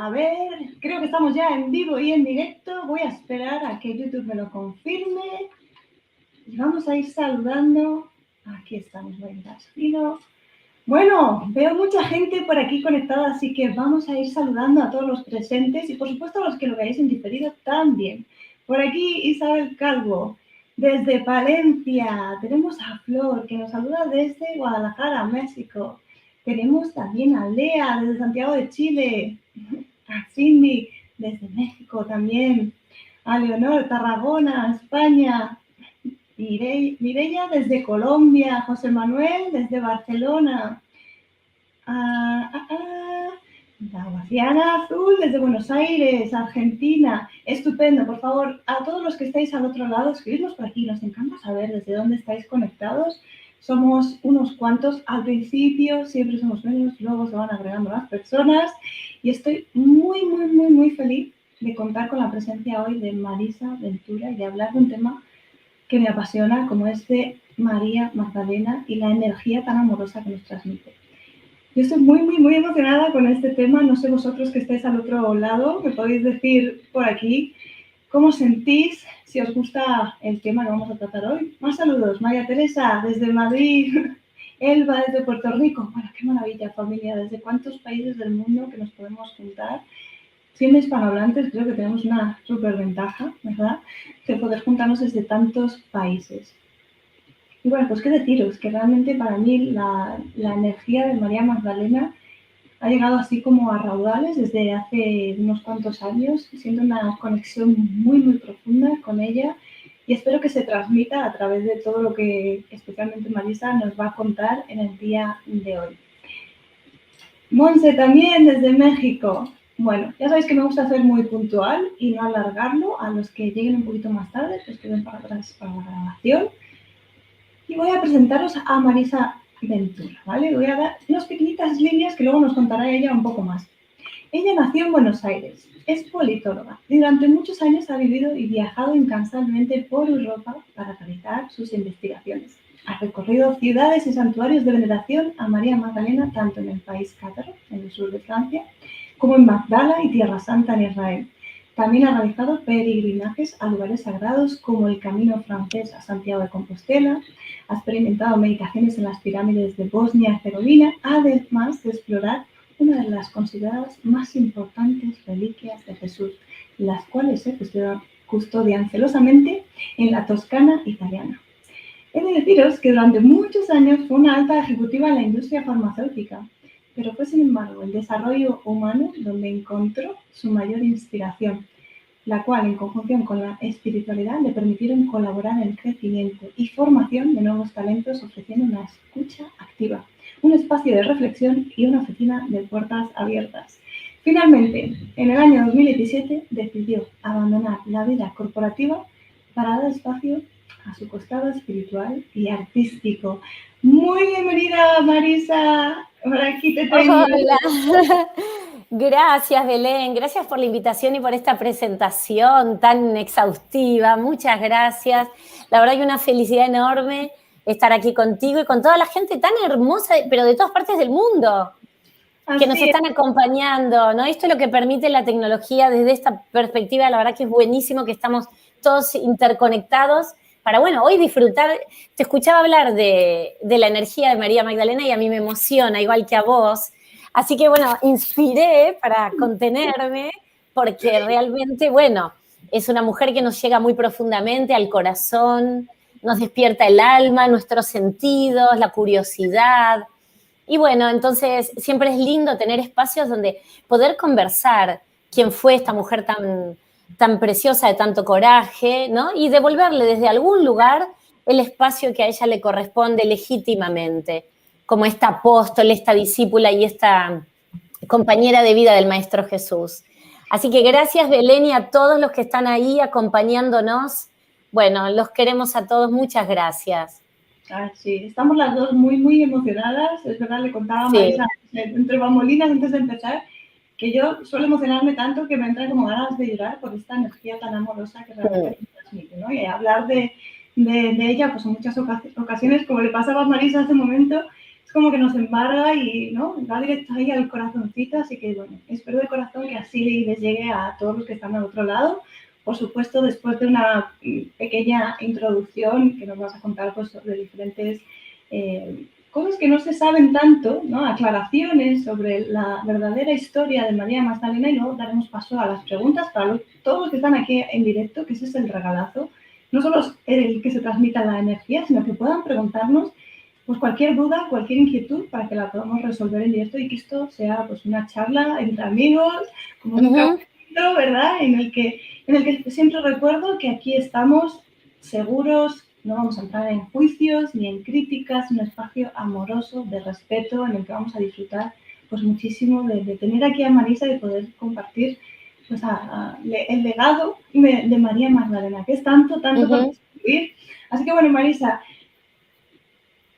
A ver, creo que estamos ya en vivo y en directo. Voy a esperar a que YouTube me lo confirme. Y vamos a ir saludando. Aquí estamos, Fino. Bueno, veo mucha gente por aquí conectada, así que vamos a ir saludando a todos los presentes y por supuesto a los que lo veáis en diferido también. Por aquí Isabel Calvo, desde Palencia. Tenemos a Flor, que nos saluda desde Guadalajara, México. Tenemos también a Lea, desde Santiago de Chile. A Cindy, desde México también. A Leonor, Tarragona, España. Mireia desde Colombia, José Manuel desde Barcelona, Guasiana Azul desde Buenos Aires, Argentina. Estupendo, por favor, a todos los que estáis al otro lado, escribidnos por aquí, nos encanta saber desde dónde estáis conectados. Somos unos cuantos al principio, siempre somos menos, luego se van agregando las personas y estoy muy feliz de contar con la presencia hoy de Marisa Ventura y de hablar de un tema que me apasiona, como es de María Magdalena y la energía tan amorosa que nos transmite. Yo estoy muy emocionada con este tema. No sé vosotros que estáis al otro lado, me podéis decir por aquí cómo sentís, si os gusta el tema que vamos a tratar hoy. Más saludos, María Teresa desde Madrid, Elba desde Puerto Rico. Bueno, qué maravilla, familia, desde cuántos países del mundo que nos podemos juntar. Siendo hispanohablantes, creo que tenemos una súper ventaja, ¿verdad?, de poder juntarnos desde tantos países. Y bueno, pues qué deciros, que realmente para mí la energía de María Magdalena ha llegado así como a raudales desde hace unos cuantos años, siendo una conexión muy profunda con ella y espero que se transmita a través de todo lo que especialmente Marisa nos va a contar en el día de hoy. Monse también desde México. Bueno, ya sabéis que me gusta ser muy puntual y no alargarlo. A los que lleguen un poquito más tarde, pues queden para atrás para la grabación. Y voy a presentaros a Marisa Ventura, ¿vale? Voy a dar unas pequeñitas líneas que luego nos contará ella un poco más. Ella nació en Buenos Aires, es politóloga y durante muchos años ha vivido y viajado incansablemente por Europa para realizar sus investigaciones. Ha recorrido ciudades y santuarios de veneración a María Magdalena tanto en el país cátaro, en el sur de Francia, como en Magdala y Tierra Santa en Israel. También ha realizado peregrinajes a lugares sagrados como el Camino francés a Santiago de Compostela, ha experimentado meditaciones en las pirámides de Bosnia y Herzegovina, además de explorar una de las consideradas más importantes reliquias de Jesús, las cuales se custodian celosamente en la Toscana italiana. He de deciros que durante muchos años fue una alta ejecutiva en la industria farmacéutica, pero fue sin embargo el desarrollo humano donde encontró su mayor inspiración, la cual en conjunción con la espiritualidad le permitieron colaborar en el crecimiento y formación de nuevos talentos ofreciendo una escucha activa, un espacio de reflexión y una oficina de puertas abiertas. Finalmente, en el año 2017 decidió abandonar la vida corporativa para dar espacio a su costado espiritual y artístico. Muy bienvenida, Marisa. Por aquí te tengo. Hola. Gracias, Belén. Gracias por la invitación y por esta presentación tan exhaustiva. Muchas gracias. La verdad que una felicidad enorme estar aquí contigo y con toda la gente tan hermosa, pero de todas partes del mundo, que nos están acompañando, ¿no? Esto es lo que permite la tecnología desde esta perspectiva. La verdad que es buenísimo que estamos todos interconectados para, bueno, hoy disfrutar. Te escuchaba hablar de la energía de María Magdalena y a mí me emociona, igual que a vos. Así que, bueno, inspiré para contenerme porque realmente, bueno, es una mujer que nos llega muy profundamente al corazón, nos despierta el alma, nuestros sentidos, la curiosidad. Y bueno, entonces siempre es lindo tener espacios donde poder conversar quién fue esta mujer tan preciosa, de tanto coraje, ¿no? Y devolverle desde algún lugar el espacio que a ella le corresponde legítimamente, como esta apóstol, esta discípula y esta compañera de vida del Maestro Jesús. Así que gracias, Belén, y a todos los que están ahí acompañándonos. Bueno, los queremos a todos. Muchas gracias. Sí, estamos las dos muy emocionadas. Es verdad, le contaba a Marisa entre bambolinas antes de empezar que yo suelo emocionarme tanto que me entra como ganas de llorar por esta energía tan amorosa que realmente nos transmite, ¿no? Y hablar de ella, pues en muchas ocasiones, como le pasaba a Marisa hace un momento, es como que nos embarga y, ¿no?, va directo ahí al corazoncito, así que, bueno, espero de corazón que así les llegue a todos los que están al otro lado. Por supuesto, después de una pequeña introducción que nos vas a contar, pues, sobre diferentes cosas que no se saben tanto, ¿no?, aclaraciones sobre la verdadera historia de María Magdalena, y luego daremos paso a las preguntas para todos los que están aquí en directo, que ese es el regalazo. No solo es el que se transmita la energía, sino que puedan preguntarnos pues cualquier duda, cualquier inquietud, para que la podamos resolver en directo y que esto sea pues una charla entre amigos, como un cafecito, ¿verdad? En el que siempre recuerdo que aquí estamos seguros, no vamos a entrar en juicios ni en críticas, un espacio amoroso, de respeto, en el que vamos a disfrutar pues muchísimo de tener aquí a Marisa y poder compartir pues el legado de María Magdalena, que es tanto por descubrir. Así que bueno, Marisa,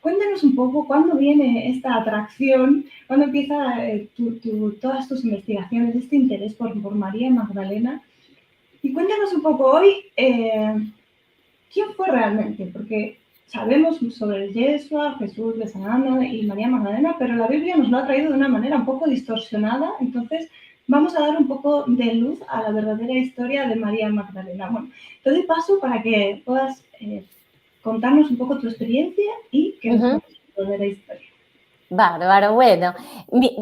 cuéntanos un poco cuándo viene esta atracción, cuándo empieza todas tus investigaciones, este interés por María Magdalena. Y cuéntanos un poco hoy quién fue realmente, porque sabemos sobre el Yeshua, Jesús de San Ana y María Magdalena, pero la Biblia nos lo ha traído de una manera un poco distorsionada, entonces vamos a dar un poco de luz a la verdadera historia de María Magdalena. Bueno, te doy paso para que puedas contarnos un poco tu experiencia y que nos cuentes tu verdadera historia. Bárbaro, bueno,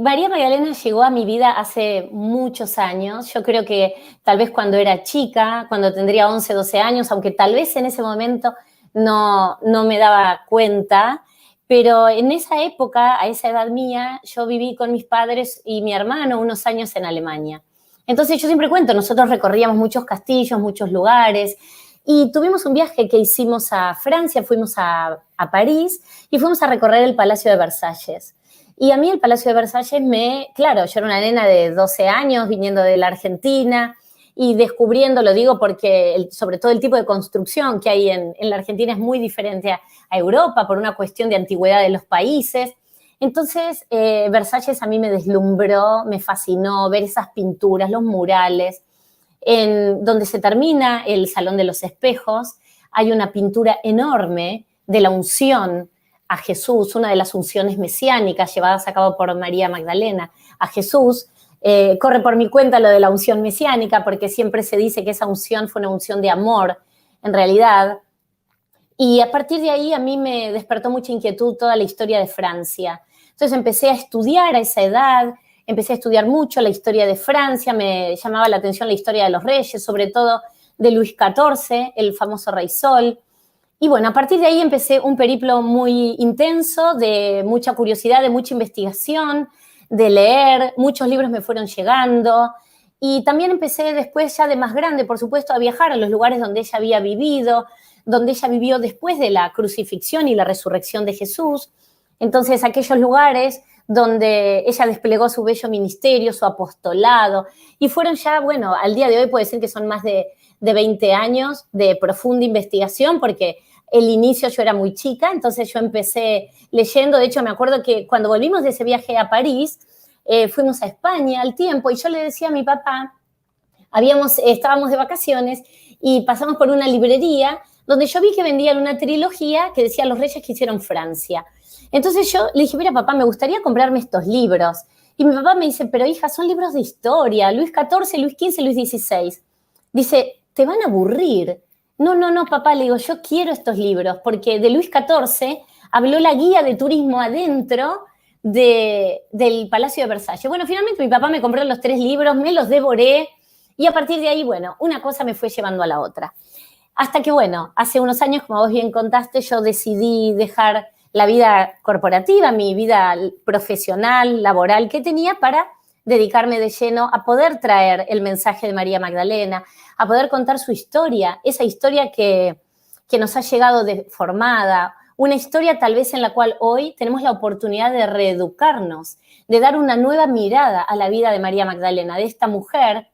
María Magdalena llegó a mi vida hace muchos años, yo creo que tal vez cuando era chica, cuando tendría 11, 12 años, aunque tal vez en ese momento no me daba cuenta, pero en esa época, a esa edad mía, yo viví con mis padres y mi hermano unos años en Alemania. Entonces yo siempre cuento, nosotros recorríamos muchos castillos, muchos lugares, y tuvimos un viaje que hicimos a Francia, fuimos a París y fuimos a recorrer el Palacio de Versalles. Y a mí el Palacio de Versalles claro, yo era una nena de 12 años viniendo de la Argentina y descubriendo, lo digo porque sobre todo el tipo de construcción que hay en la Argentina es muy diferente a Europa por una cuestión de antigüedad de los países. Entonces, Versalles a mí me deslumbró, me fascinó ver esas pinturas, los murales. En donde se termina el Salón de los Espejos, hay una pintura enorme de la unción a Jesús, una de las unciones mesiánicas llevadas a cabo por María Magdalena a Jesús. Corre por mi cuenta lo de la unción mesiánica, porque siempre se dice que esa unción fue una unción de amor, en realidad. Y a partir de ahí a mí me despertó mucha inquietud toda la historia de Francia. Entonces empecé a estudiar a esa edad, empecé a estudiar mucho la historia de Francia, me llamaba la atención la historia de los reyes, sobre todo de Luis XIV, el famoso Rey Sol. Y bueno, a partir de ahí empecé un periplo muy intenso, de mucha curiosidad, de mucha investigación, de leer, muchos libros me fueron llegando. Y también empecé después, ya de más grande, por supuesto, a viajar a los lugares donde ella había vivido, donde ella vivió después de la crucifixión y la resurrección de Jesús. Entonces, aquellos lugares donde ella desplegó su bello ministerio, su apostolado, y fueron ya, bueno, al día de hoy puedo decir que son más de 20 años de profunda investigación, porque el inicio yo era muy chica, entonces yo empecé leyendo. De hecho, me acuerdo que cuando volvimos de ese viaje a París, fuimos a España al tiempo, y yo le decía a mi papá, estábamos de vacaciones, y pasamos por una librería donde yo vi que vendían una trilogía que decía Los Reyes que hicieron Francia. Entonces yo le dije, mira papá, me gustaría comprarme estos libros. Y mi papá me dice, pero hija, son libros de historia, Luis XIV, Luis XV, Luis XVI. Dice, te van a aburrir. No, papá, le digo, yo quiero estos libros, porque de Luis XIV habló la guía de turismo adentro del Palacio de Versalles. Bueno, finalmente mi papá me compró los 3 libros, me los devoré, y a partir de ahí, bueno, una cosa me fue llevando a la otra. Hasta que, bueno, hace unos años, como vos bien contaste, yo decidí dejar la vida corporativa, mi vida profesional, laboral que tenía, para dedicarme de lleno a poder traer el mensaje de María Magdalena, a poder contar su historia, esa historia que nos ha llegado deformada, una historia tal vez en la cual hoy tenemos la oportunidad de reeducarnos, de dar una nueva mirada a la vida de María Magdalena, de esta mujer.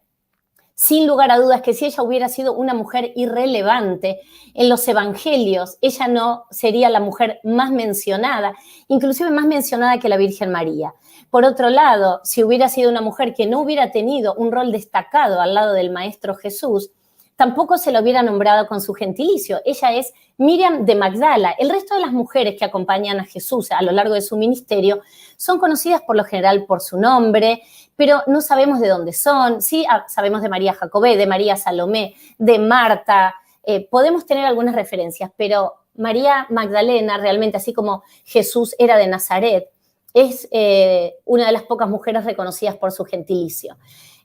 Sin lugar a dudas que si ella hubiera sido una mujer irrelevante en los evangelios, ella no sería la mujer más mencionada, inclusive más mencionada que la Virgen María. Por otro lado, si hubiera sido una mujer que no hubiera tenido un rol destacado al lado del Maestro Jesús, tampoco se la hubiera nombrado con su gentilicio. Ella es Miriam de Magdala. El resto de las mujeres que acompañan a Jesús a lo largo de su ministerio son conocidas por lo general por su nombre, pero no sabemos de dónde son. Sí, sabemos de María Jacobé, de María Salomé, de Marta. Podemos tener algunas referencias, pero María Magdalena realmente, así como Jesús era de Nazaret, es una de las pocas mujeres reconocidas por su gentilicio.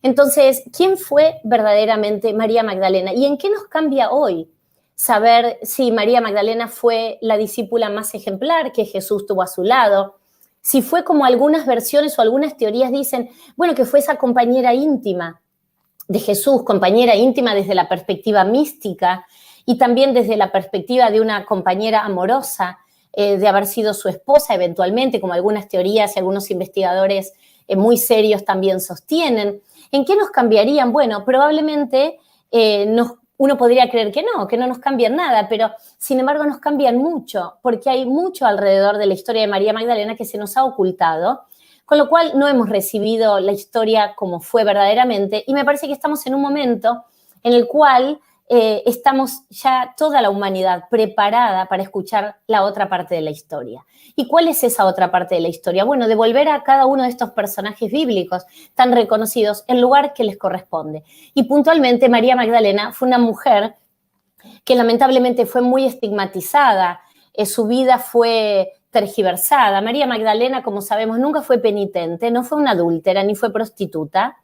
Entonces, ¿quién fue verdaderamente María Magdalena? ¿Y en qué nos cambia hoy saber si María Magdalena fue la discípula más ejemplar que Jesús tuvo a su lado? Si fue como algunas versiones o algunas teorías dicen, bueno, que fue esa compañera íntima de Jesús, compañera íntima desde la perspectiva mística y también desde la perspectiva de una compañera amorosa, de haber sido su esposa eventualmente, como algunas teorías y algunos investigadores muy serios también sostienen. ¿En qué nos cambiarían? Bueno, probablemente uno podría creer que no nos cambian nada, pero sin embargo nos cambian mucho, porque hay mucho alrededor de la historia de María Magdalena que se nos ha ocultado, con lo cual no hemos recibido la historia como fue verdaderamente, y me parece que estamos en un momento en el cual estamos ya toda la humanidad preparada para escuchar la otra parte de la historia. ¿Y cuál es esa otra parte de la historia? Bueno, devolver a cada uno de estos personajes bíblicos tan reconocidos el lugar que les corresponde. Y puntualmente María Magdalena fue una mujer que lamentablemente fue muy estigmatizada, su vida fue tergiversada. María Magdalena, como sabemos, nunca fue penitente, no fue una adúltera ni fue prostituta.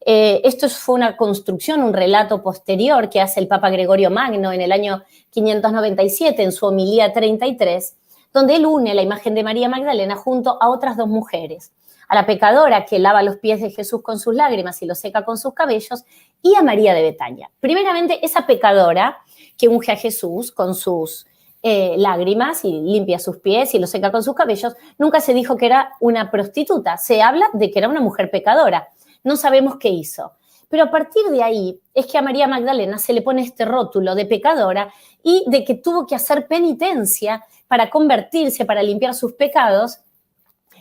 Esto fue una construcción, un relato posterior que hace el Papa Gregorio Magno en el año 597 en su homilía 33, donde él une la imagen de María Magdalena junto a otras dos mujeres, a la pecadora que lava los pies de Jesús con sus lágrimas y los seca con sus cabellos, y a María de Betania. Primeramente, esa pecadora que unge a Jesús con sus lágrimas y limpia sus pies y los seca con sus cabellos, nunca se dijo que era una prostituta, se habla de que era una mujer pecadora. No sabemos qué hizo. Pero a partir de ahí es que a María Magdalena se le pone este rótulo de pecadora y de que tuvo que hacer penitencia para convertirse, para limpiar sus pecados.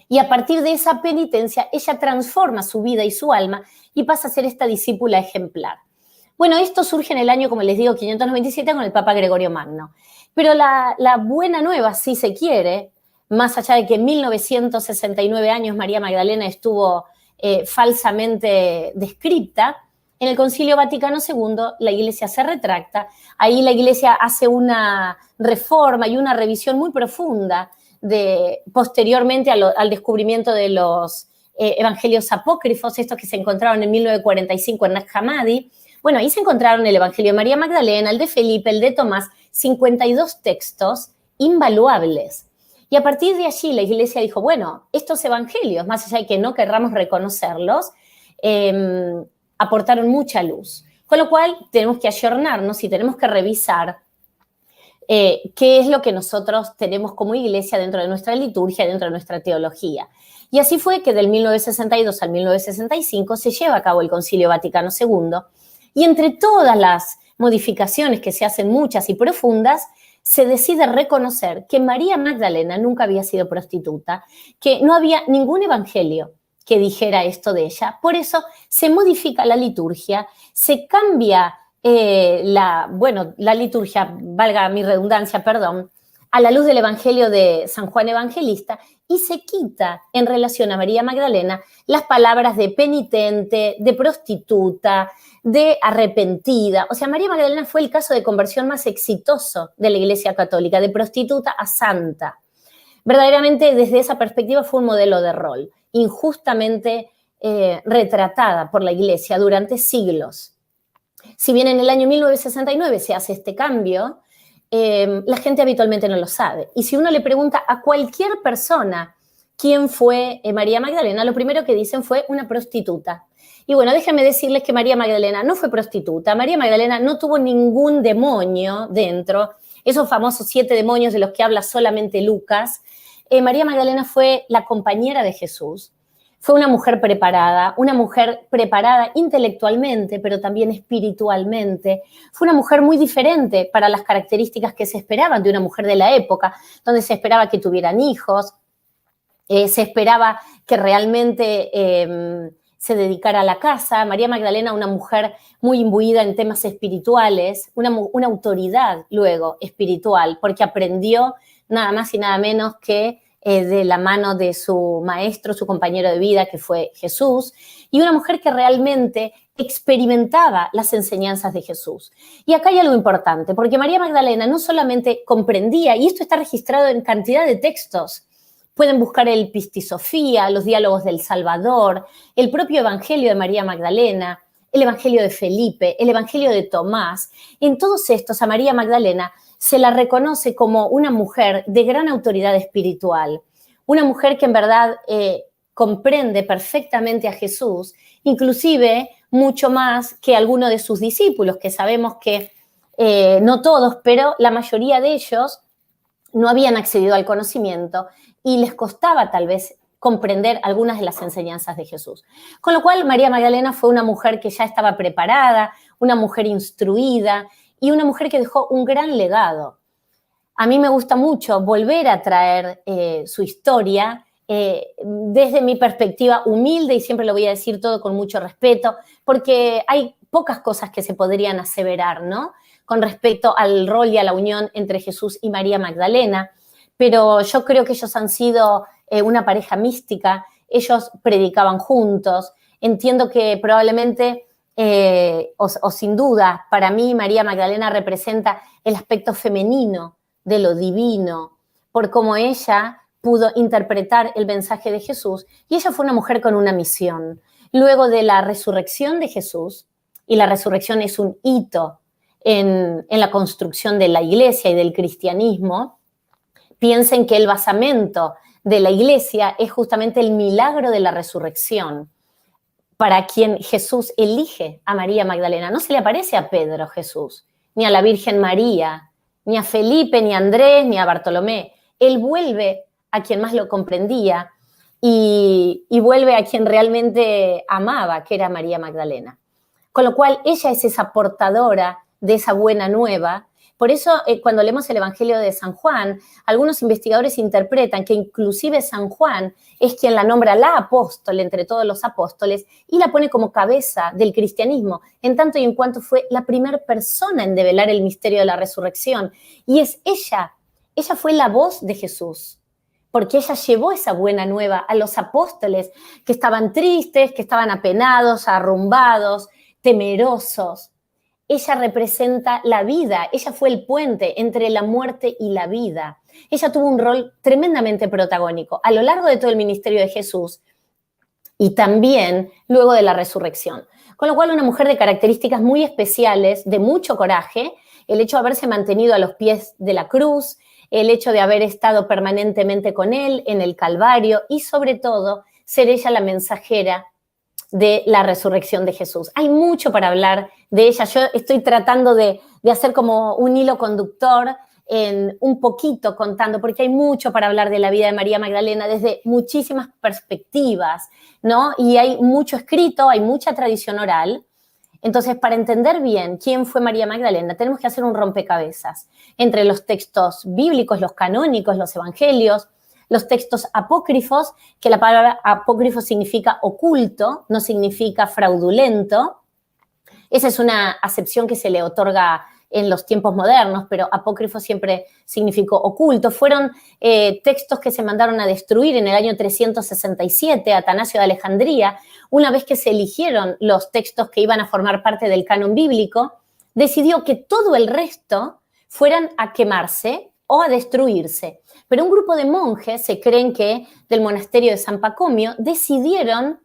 Y a partir de esa penitencia, ella transforma su vida y su alma y pasa a ser esta discípula ejemplar. Bueno, esto surge en el año, como les digo, 597 con el Papa Gregorio Magno. Pero la buena nueva, si se quiere, más allá de que en 1969 años María Magdalena estuvo falsamente descripta, en el Concilio Vaticano II la Iglesia se retracta, ahí la Iglesia hace una reforma y una revisión muy profunda posteriormente al descubrimiento de los evangelios apócrifos, estos que se encontraron en 1945 en Nag Hammadi. Bueno, ahí se encontraron el Evangelio de María Magdalena, el de Felipe, el de Tomás, 52 textos invaluables. Y a partir de allí la Iglesia dijo, bueno, estos evangelios, más allá de que no querramos reconocerlos, aportaron mucha luz. Con lo cual tenemos que ayornarnos y tenemos que revisar qué es lo que nosotros tenemos como Iglesia dentro de nuestra liturgia, dentro de nuestra teología. Y así fue que del 1962 al 1965 se lleva a cabo el Concilio Vaticano II, y entre todas las modificaciones que se hacen muchas y profundas, se decide reconocer que María Magdalena nunca había sido prostituta, que no había ningún evangelio que dijera esto de ella. Por eso se modifica la liturgia, se cambia la liturgia, valga mi redundancia, perdón, a la luz del Evangelio de San Juan Evangelista, y se quita en relación a María Magdalena las palabras de penitente, de prostituta, de arrepentida. O sea, María Magdalena fue el caso de conversión más exitoso de la Iglesia Católica, de prostituta a santa. Verdaderamente, desde esa perspectiva, fue un modelo de rol, injustamente retratada por la Iglesia durante siglos. Si bien en el año 1969 se hace este cambio, la gente habitualmente no lo sabe. Y si uno le pregunta a cualquier persona quién fue María Magdalena, lo primero que dicen fue una prostituta. Y bueno, déjenme decirles que María Magdalena no fue prostituta. María Magdalena no tuvo ningún demonio dentro, esos famosos 7 demonios de los que habla solamente Lucas. María Magdalena fue la compañera de Jesús. Fue una mujer preparada intelectualmente, pero también espiritualmente. Fue una mujer muy diferente para las características que se esperaban de una mujer de la época, donde se esperaba que tuvieran hijos, se esperaba que realmente se dedicara a la casa. María Magdalena, una mujer muy imbuida en temas espirituales, una autoridad luego espiritual, porque aprendió nada más y nada menos que de la mano de su maestro, su compañero de vida, que fue Jesús, y una mujer que realmente experimentaba las enseñanzas de Jesús. Y acá hay algo importante, porque María Magdalena no solamente comprendía, y esto está registrado en cantidad de textos, pueden buscar el Pistisofía, los diálogos del Salvador, el propio Evangelio de María Magdalena, el Evangelio de Felipe, el Evangelio de Tomás. En todos estos, a María Magdalena se la reconoce como una mujer de gran autoridad espiritual, una mujer que en verdad comprende perfectamente a Jesús, inclusive mucho más que alguno de sus discípulos, que sabemos que no todos, pero la mayoría de ellos no habían accedido al conocimiento y les costaba tal vez comprender algunas de las enseñanzas de Jesús. Con lo cual, María Magdalena fue una mujer que ya estaba preparada, una mujer instruida y una mujer que dejó un gran legado. A mí me gusta mucho volver a traer su historia desde mi perspectiva humilde, y siempre lo voy a decir todo con mucho respeto, porque hay pocas cosas que se podrían aseverar, ¿no?, con respecto al rol y a la unión entre Jesús y María Magdalena, pero yo creo que ellos han sido una pareja mística, ellos predicaban juntos, entiendo que probablemente, o sin duda, para mí María Magdalena representa el aspecto femenino de lo divino, por cómo ella pudo interpretar el mensaje de Jesús, y ella fue una mujer con una misión. Luego de la resurrección de Jesús, y la resurrección es un hito en la construcción de la iglesia y del cristianismo, piensen que el basamento de la iglesia es justamente el milagro de la resurrección, para quien Jesús elige a María Magdalena. No se le aparece a Pedro Jesús, ni a la Virgen María, ni a Felipe, ni a Andrés, ni a Bartolomé. Él vuelve a quien más lo comprendía y vuelve a quien realmente amaba, que era María Magdalena. Con lo cual, ella es esa portadora de esa buena nueva. Por eso, cuando leemos el Evangelio de San Juan, algunos investigadores interpretan que inclusive San Juan es quien la nombra la apóstol entre todos los apóstoles y la pone como cabeza del cristianismo, en tanto y en cuanto fue la primera persona en develar el misterio de la resurrección. Y es ella fue la voz de Jesús, porque ella llevó esa buena nueva a los apóstoles que estaban tristes, que estaban apenados, arrumbados, temerosos. Ella representa la vida, ella fue el puente entre la muerte y la vida. Ella tuvo un rol tremendamente protagónico a lo largo de todo el ministerio de Jesús y también luego de la resurrección. Con lo cual, una mujer de características muy especiales, de mucho coraje, el hecho de haberse mantenido a los pies de la cruz, el hecho de haber estado permanentemente con él en el Calvario y sobre todo ser ella la mensajera de la resurrección de Jesús. Hay mucho para hablar de ella. Yo estoy tratando de hacer como un hilo conductor en un poquito contando, porque hay mucho para hablar de la vida de María Magdalena desde muchísimas perspectivas, ¿no? Y hay mucho escrito, hay mucha tradición oral. Entonces, para entender bien quién fue María Magdalena, tenemos que hacer un rompecabezas entre los textos bíblicos, los canónicos, los evangelios, los textos apócrifos, que la palabra apócrifo significa oculto, no significa fraudulento. Esa es una acepción que se le otorga en los tiempos modernos, pero apócrifo siempre significó oculto. Fueron textos que se mandaron a destruir en el año 367, Atanasio de Alejandría, una vez que se eligieron los textos que iban a formar parte del canon bíblico, decidió que todo el resto fueran a quemarse o a destruirse. Pero un grupo de monjes, se creen que del monasterio de San Pacomio, decidieron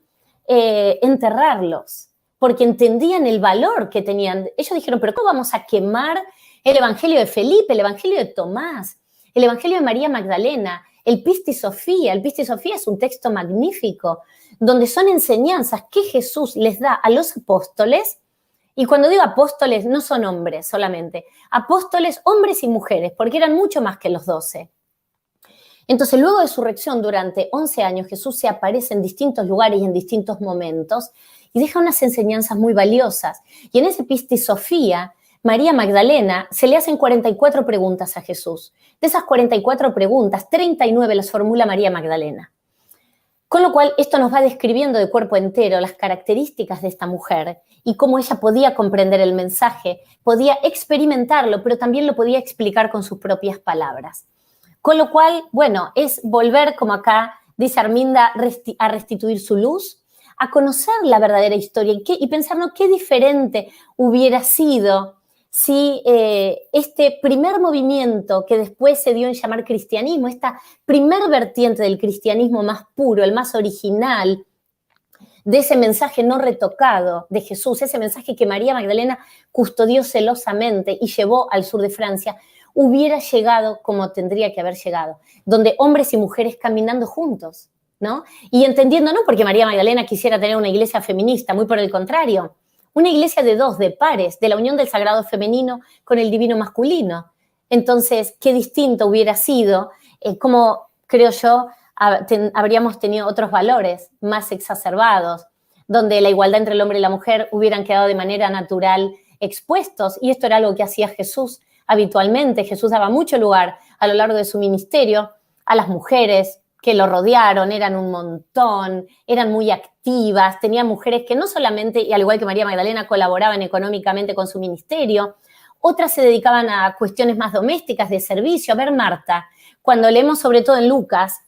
enterrarlos, porque entendían el valor que tenían. Ellos dijeron, pero ¿cómo vamos a quemar el Evangelio de Felipe, el Evangelio de Tomás, el Evangelio de María Magdalena, el Pistisofía? El Pistisofía es un texto magnífico, donde son enseñanzas que Jesús les da a los apóstoles. Y cuando digo apóstoles, no son hombres solamente, apóstoles, hombres y mujeres, porque eran mucho más que los 12. Entonces, luego de su resurrección, durante 11 años, Jesús se aparece en distintos lugares y en distintos momentos y deja unas enseñanzas muy valiosas. Y en ese Pistisofía, María Magdalena, se le hacen 44 preguntas a Jesús. De esas 44 preguntas, 39 las formula María Magdalena. Con lo cual, esto nos va describiendo de cuerpo entero las características de esta mujer y cómo ella podía comprender el mensaje, podía experimentarlo, pero también lo podía explicar con sus propias palabras. Con lo cual, bueno, es volver, como acá dice Arminda, a restituir su luz, a conocer la verdadera historia y pensarnos qué diferente hubiera sido si este primer movimiento que después se dio en llamar cristianismo, esta primer vertiente del cristianismo más puro, el más original, de ese mensaje no retocado de Jesús, ese mensaje que María Magdalena custodió celosamente y llevó al sur de Francia, hubiera llegado como tendría que haber llegado, donde hombres y mujeres caminando juntos, ¿no? Y entendiendo, no porque María Magdalena quisiera tener una iglesia feminista, muy por el contrario, una iglesia de dos, de pares, de la unión del sagrado femenino con el divino masculino. Entonces, qué distinto hubiera sido, como creo yo, habríamos tenido otros valores más exacerbados, donde la igualdad entre el hombre y la mujer hubieran quedado de manera natural expuestos, y esto era algo que hacía Jesús habitualmente. Jesús daba mucho lugar a lo largo de su ministerio a las mujeres que lo rodearon, eran un montón, eran muy activas, tenían mujeres que no solamente, y al igual que María Magdalena, colaboraban económicamente con su ministerio, otras se dedicaban a cuestiones más domésticas, de servicio. A ver, Marta, cuando leemos sobre todo en Lucas,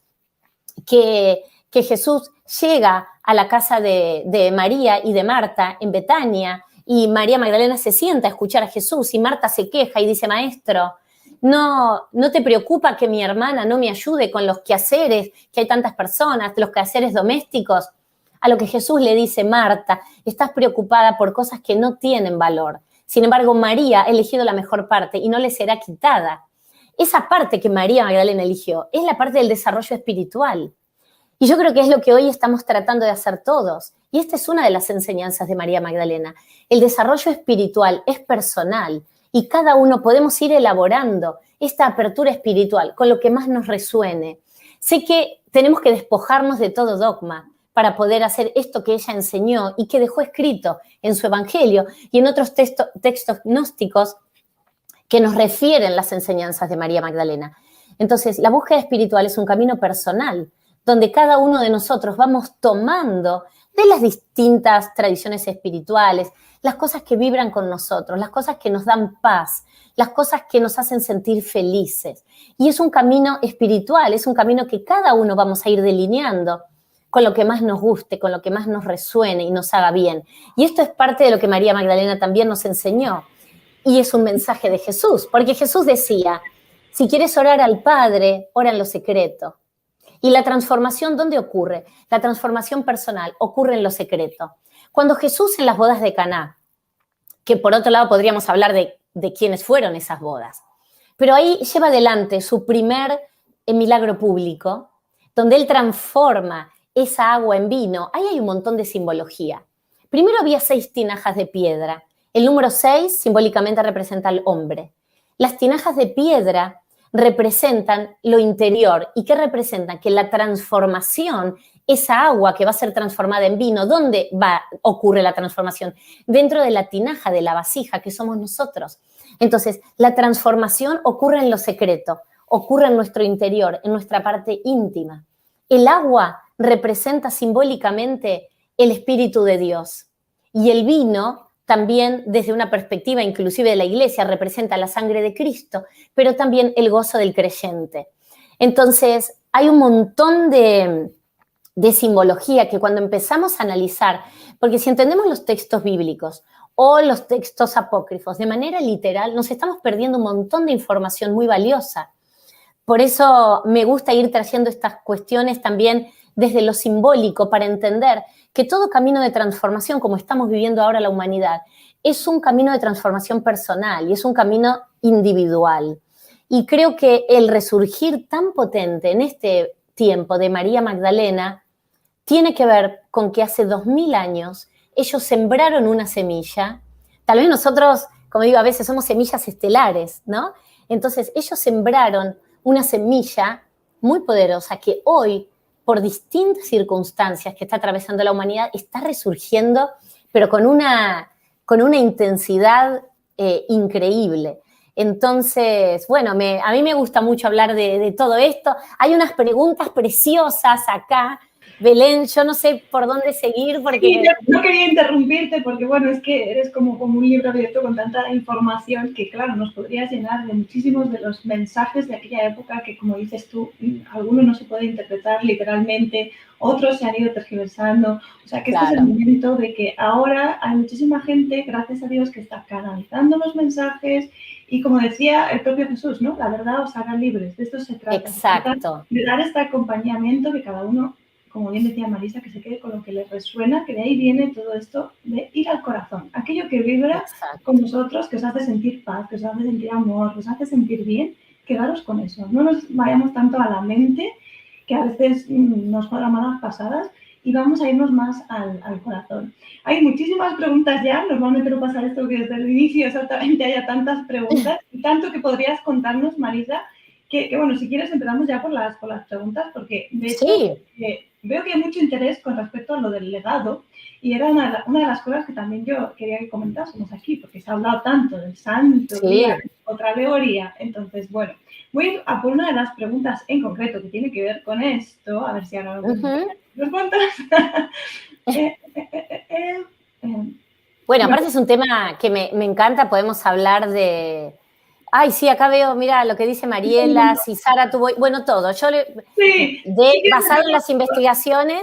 que Jesús llega a la casa de María y de Marta en Betania, y María Magdalena se sienta a escuchar a Jesús, y Marta se queja y dice, maestro, ¿no te preocupa que mi hermana no me ayude con los quehaceres, que hay tantas personas, los quehaceres domésticos? A lo que Jesús le dice, Marta, estás preocupada por cosas que no tienen valor. Sin embargo, María ha elegido la mejor parte y no le será quitada. Esa parte que María Magdalena eligió es la parte del desarrollo espiritual. Y yo creo que es lo que hoy estamos tratando de hacer todos. Y esta es una de las enseñanzas de María Magdalena. El desarrollo espiritual es personal y cada uno podemos ir elaborando esta apertura espiritual con lo que más nos resuene. Sé que tenemos que despojarnos de todo dogma para poder hacer esto que ella enseñó y que dejó escrito en su evangelio y en otros textos gnósticos que nos refieren las enseñanzas de María Magdalena. Entonces, la búsqueda espiritual es un camino personal, donde cada uno de nosotros vamos tomando de las distintas tradiciones espirituales, las cosas que vibran con nosotros, las cosas que nos dan paz, las cosas que nos hacen sentir felices. Y es un camino espiritual, es un camino que cada uno vamos a ir delineando con lo que más nos guste, con lo que más nos resuene y nos haga bien. Y esto es parte de lo que María Magdalena también nos enseñó. Y es un mensaje de Jesús, porque Jesús decía, si quieres orar al Padre, ora en lo secreto. Y la transformación, ¿dónde ocurre? La transformación personal ocurre en lo secreto. Cuando Jesús en las bodas de Caná, que por otro lado podríamos hablar de quiénes fueron esas bodas, pero ahí lleva adelante su primer milagro público, donde él transforma esa agua en vino. Ahí hay un montón de simbología. Primero había 6 tinajas de piedra. El número 6 simbólicamente representa al hombre. Las tinajas de piedra representan lo interior. ¿Y qué representan? Que la transformación, esa agua que va a ser transformada en vino, ¿dónde ocurre la transformación? Dentro de la tinaja, de la vasija, que somos nosotros. Entonces, la transformación ocurre en lo secreto, ocurre en nuestro interior, en nuestra parte íntima. El agua representa simbólicamente el Espíritu de Dios. Y el vino también, desde una perspectiva inclusive de la Iglesia, representa la sangre de Cristo, pero también el gozo del creyente. Entonces, hay un montón de simbología que cuando empezamos a analizar, porque si entendemos los textos bíblicos o los textos apócrifos de manera literal, nos estamos perdiendo un montón de información muy valiosa. Por eso me gusta ir trayendo estas cuestiones también desde lo simbólico para entender que todo camino de transformación, como estamos viviendo ahora la humanidad, es un camino de transformación personal y es un camino individual. Y creo que el resurgir tan potente en este tiempo de María Magdalena tiene que ver con que hace 2000 años ellos sembraron una semilla. Tal vez nosotros, como digo, a veces somos semillas estelares, ¿no? Entonces ellos sembraron una semilla muy poderosa que hoy, por distintas circunstancias que está atravesando la humanidad, está resurgiendo, pero con una intensidad increíble. Entonces, bueno, a mí me gusta mucho hablar de todo esto. Hay unas preguntas preciosas acá Belén, yo no sé por dónde seguir porque... Sí, no quería interrumpirte porque, bueno, es que eres como un libro abierto con tanta información que, claro, nos podrías llenar de muchísimos de los mensajes de aquella época que, como dices tú, algunos no se puede interpretar literalmente, otros se han ido tergiversando. O sea, que este es el momento de que ahora hay muchísima gente, gracias a Dios, que está canalizando los mensajes y, como decía el propio Jesús, ¿no? La verdad os hará libres. De esto se trata. Exacto. Se trata de dar este acompañamiento que cada uno, como bien decía Marisa, que se quede con lo que le resuena, que de ahí viene todo esto de ir al corazón. Aquello que vibra con nosotros, que os hace sentir paz, que os hace sentir amor, que os hace sentir bien, quedaros con eso. No nos vayamos tanto a la mente, que a veces nos juega malas pasadas, y vamos a irnos más al corazón. Hay muchísimas preguntas ya, normalmente no pasa esto que desde el inicio exactamente haya tantas preguntas, y tanto que podrías contarnos, Marisa, que bueno, si quieres empezamos ya por las preguntas, porque de hecho veo que hay mucho interés con respecto a lo del legado, y era una de las cosas que también yo quería que comentásemos aquí, porque se ha hablado tanto del santo, otra alegoría. Entonces, bueno, voy a por una de las preguntas en concreto que tiene que ver con esto, a ver si ahora los cuentas. Bueno, aparte es un tema que me encanta, podemos hablar de... Ay, sí, acá veo, mira, lo que dice Mariela, si Sara tuvo... Bueno, todo. Yo basado en las investigaciones,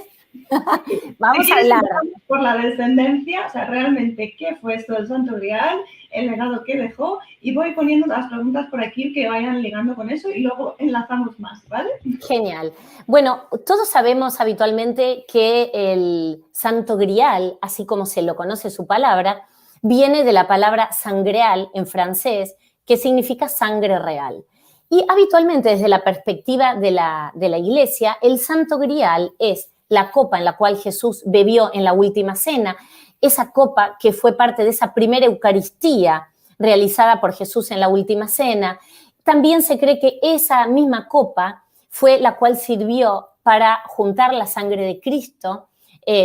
vamos a hablar. Por la descendencia, o sea, realmente, ¿qué fue esto del Santo Grial? El legado que dejó, y voy poniendo las preguntas por aquí que vayan ligando con eso y luego enlazamos más, ¿vale? Genial. Bueno, todos sabemos habitualmente que el Santo Grial, así como se lo conoce su palabra, viene de la palabra sangreal en francés, que significa sangre real. Y habitualmente desde la perspectiva de la Iglesia, el Santo Grial es la copa en la cual Jesús bebió en la última cena, esa copa que fue parte de esa primera Eucaristía realizada por Jesús en la última cena. También se cree que esa misma copa fue la cual sirvió para juntar la sangre de Cristo,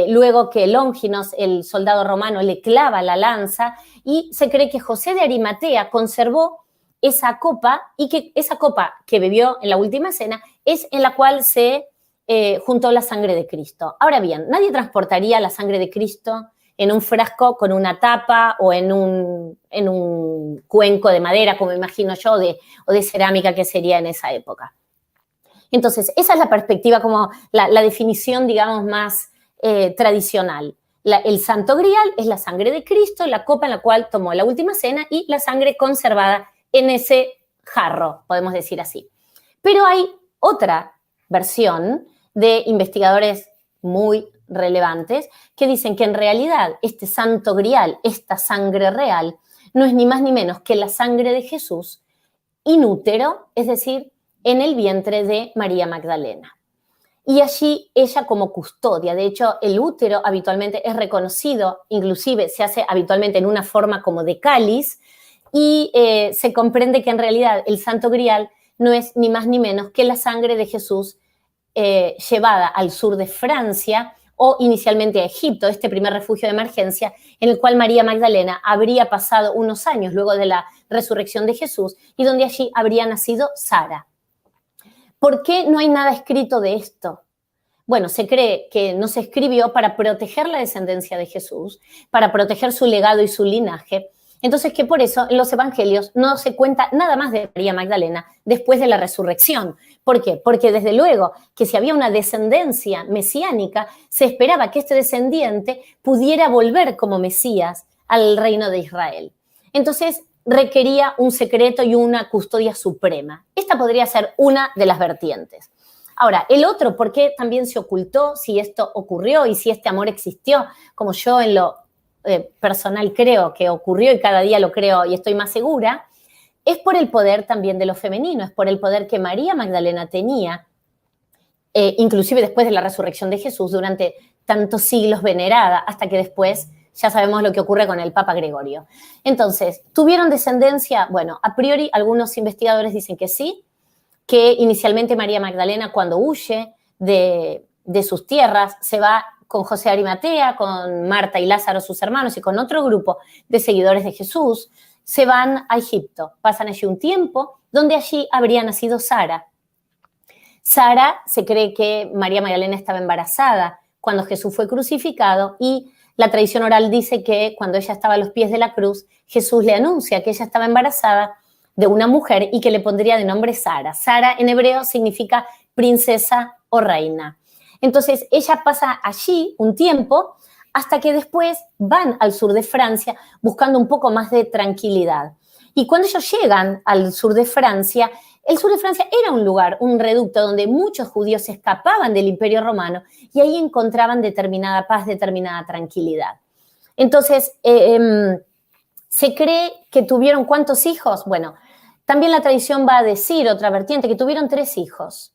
luego que Longinos, el soldado romano, le clava la lanza, y se cree que José de Arimatea conservó esa copa, y que esa copa que bebió en la última cena es en la cual se juntó la sangre de Cristo. Ahora bien, nadie transportaría la sangre de Cristo en un frasco con una tapa o en un cuenco de madera, como imagino yo, o de cerámica, que sería en esa época. Entonces, esa es la perspectiva, como la definición, digamos, más tradicional. El Santo Grial es la sangre de Cristo, la copa en la cual tomó la última cena y la sangre conservada en ese jarro, podemos decir así. Pero hay otra versión de investigadores muy relevantes que dicen que en realidad este Santo Grial, esta sangre real, no es ni más ni menos que la sangre de Jesús in útero, es decir, en el vientre de María Magdalena. Y allí ella como custodia, de hecho el útero habitualmente es reconocido, inclusive se hace habitualmente en una forma como de cáliz, y se comprende que en realidad el Santo Grial no es ni más ni menos que la sangre de Jesús llevada al sur de Francia o inicialmente a Egipto, este primer refugio de emergencia en el cual María Magdalena habría pasado unos años luego de la resurrección de Jesús y donde allí habría nacido Sara. ¿Por qué no hay nada escrito de esto? Bueno, se cree que no se escribió para proteger la descendencia de Jesús, para proteger su legado y su linaje. Entonces, que por eso en los evangelios no se cuenta nada más de María Magdalena después de la resurrección. ¿Por qué? Porque desde luego que si había una descendencia mesiánica, se esperaba que este descendiente pudiera volver como Mesías al reino de Israel. Entonces, requería un secreto y una custodia suprema. Esta podría ser una de las vertientes. Ahora, el otro, ¿por qué también se ocultó si esto ocurrió y si este amor existió? Como yo en lo personal creo que ocurrió y cada día lo creo y estoy más segura, es por el poder también de lo femenino, es por el poder que María Magdalena tenía, inclusive después de la resurrección de Jesús, durante tantos siglos venerada, hasta que después ya sabemos lo que ocurre con el Papa Gregorio. Entonces, ¿tuvieron descendencia? Bueno, a priori algunos investigadores dicen que sí, que inicialmente María Magdalena, cuando huye de sus tierras, se va con José de Arimatea, con Marta y Lázaro, sus hermanos, y con otro grupo de seguidores de Jesús, se van a Egipto. Pasan allí un tiempo, donde allí habría nacido Sara. Sara se cree que María Magdalena estaba embarazada cuando Jesús fue crucificado y la tradición oral dice que cuando ella estaba a los pies de la cruz, Jesús le anuncia que ella estaba embarazada de una mujer y que le pondría de nombre Sara. Sara en hebreo significa princesa o reina. Entonces ella pasa allí un tiempo hasta que después van al sur de Francia buscando un poco más de tranquilidad. Y cuando ellos llegan al sur de Francia, el sur de Francia era un lugar, un reducto donde muchos judíos escapaban del Imperio Romano y ahí encontraban determinada paz, determinada tranquilidad. Entonces, se cree que tuvieron ¿cuántos hijos? Bueno, también la tradición va a decir, otra vertiente, que tuvieron 3 hijos,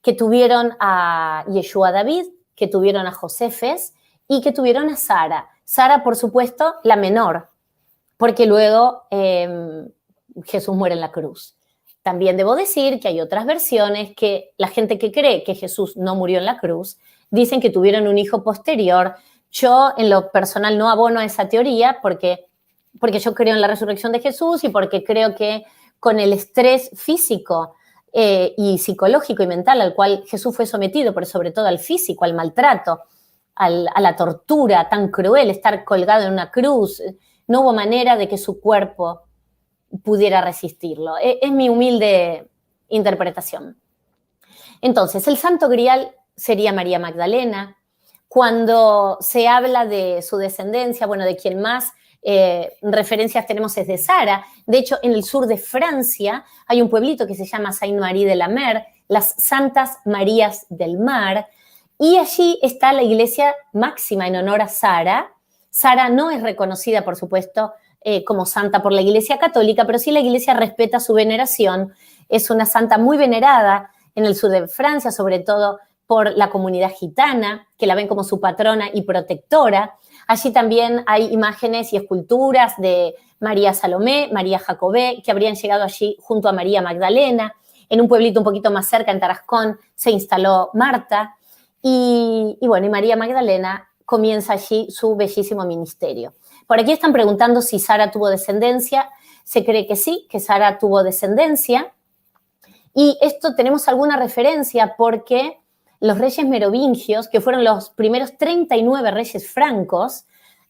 que tuvieron a Yeshua David, que tuvieron a Josefes y que tuvieron a Sara. Sara, por supuesto, la menor, porque luego Jesús muere en la cruz. También debo decir que hay otras versiones que la gente que cree que Jesús no murió en la cruz dicen que tuvieron un hijo posterior. Yo, en lo personal, no abono a esa teoría porque yo creo en la resurrección de Jesús y porque creo que con el estrés físico y psicológico y mental al cual Jesús fue sometido, pero sobre todo al físico, al maltrato, a la tortura tan cruel, estar colgado en una cruz, no hubo manera de que su cuerpo pudiera resistirlo. Es mi humilde interpretación. Entonces, el Santo Grial sería María Magdalena. Cuando se habla de su descendencia, bueno, de quien más referencias tenemos es de Sara. De hecho, en el sur de Francia hay un pueblito que se llama Sainte-Marie de la Mer, las Santas Marías del Mar, y allí está la iglesia máxima en honor a Sara. Sara no es reconocida, por supuesto, como santa por la Iglesia Católica, pero sí la Iglesia respeta su veneración. Es una santa muy venerada en el sur de Francia, sobre todo por la comunidad gitana, que la ven como su patrona y protectora. Allí también hay imágenes y esculturas de María Salomé, María Jacobé, que habrían llegado allí junto a María Magdalena. En un pueblito un poquito más cerca, en Tarascón, se instaló Marta. Y bueno, y María Magdalena comienza allí su bellísimo ministerio. Por aquí están preguntando si Sara tuvo descendencia. Se cree que sí, que Sara tuvo descendencia. Y esto tenemos alguna referencia porque los reyes merovingios, que fueron los primeros 39 reyes francos,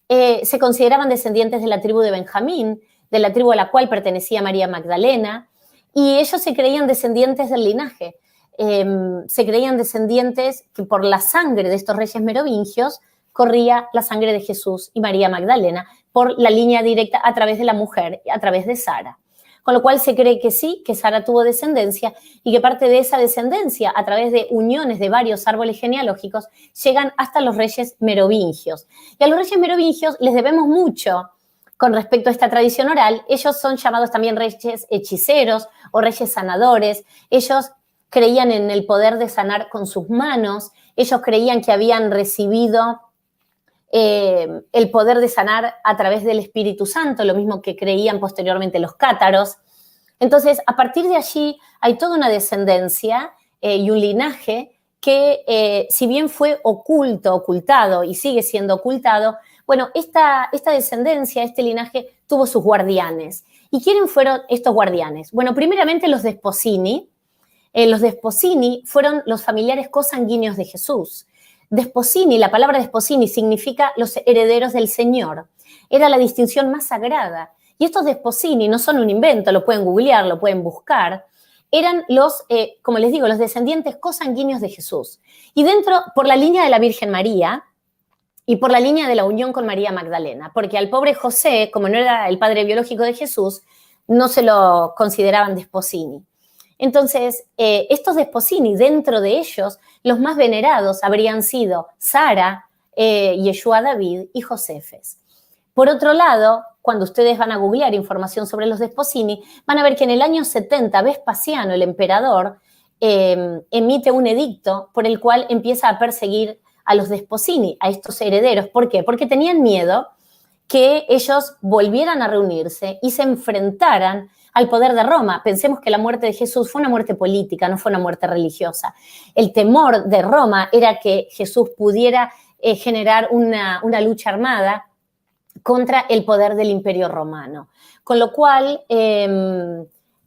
se consideraban descendientes de la tribu de Benjamín, de la tribu a la cual pertenecía María Magdalena, y ellos se creían descendientes del linaje. Se creían descendientes que por la sangre de estos reyes merovingios corría la sangre de Jesús y María Magdalena por la línea directa a través de la mujer, a través de Sara. Con lo cual se cree que sí, que Sara tuvo descendencia y que parte de esa descendencia, a través de uniones de varios árboles genealógicos, llegan hasta los reyes merovingios. Y a los reyes merovingios les debemos mucho con respecto a esta tradición oral. Ellos son llamados también reyes hechiceros o reyes sanadores. Ellos creían en el poder de sanar con sus manos. Ellos creían que habían recibido el poder de sanar a través del Espíritu Santo, lo mismo que creían posteriormente los cátaros. Entonces, a partir de allí hay toda una descendencia y un linaje que, si bien fue ocultado y sigue siendo ocultado, bueno, esta descendencia, este linaje, tuvo sus guardianes. ¿Y quiénes fueron estos guardianes? Bueno, primeramente los Desposini. Los Desposini fueron los familiares cosanguíneos de Jesús. Desposini, la palabra Desposini significa los herederos del Señor. Era la distinción más sagrada. Y estos Desposini no son un invento, lo pueden googlear, lo pueden buscar. Eran los, como les digo, los descendientes cosanguíneos de Jesús. Y dentro, por la línea de la Virgen María y por la línea de la unión con María Magdalena, porque al pobre José, como no era el padre biológico de Jesús, no se lo consideraban Desposini. Entonces, estos Desposini, dentro de ellos, los más venerados habrían sido Sara, Yeshua David y Josefes. Por otro lado, cuando ustedes van a googlear información sobre los Desposini, van a ver que en el año 70 Vespasiano, el emperador, emite un edicto por el cual empieza a perseguir a los Desposini, a estos herederos. ¿Por qué? Porque tenían miedo que ellos volvieran a reunirse y se enfrentaran al poder de Roma. Pensemos que la muerte de Jesús fue una muerte política, no fue una muerte religiosa. El temor de Roma era que Jesús pudiera generar una lucha armada contra el poder del Imperio Romano. Con lo cual,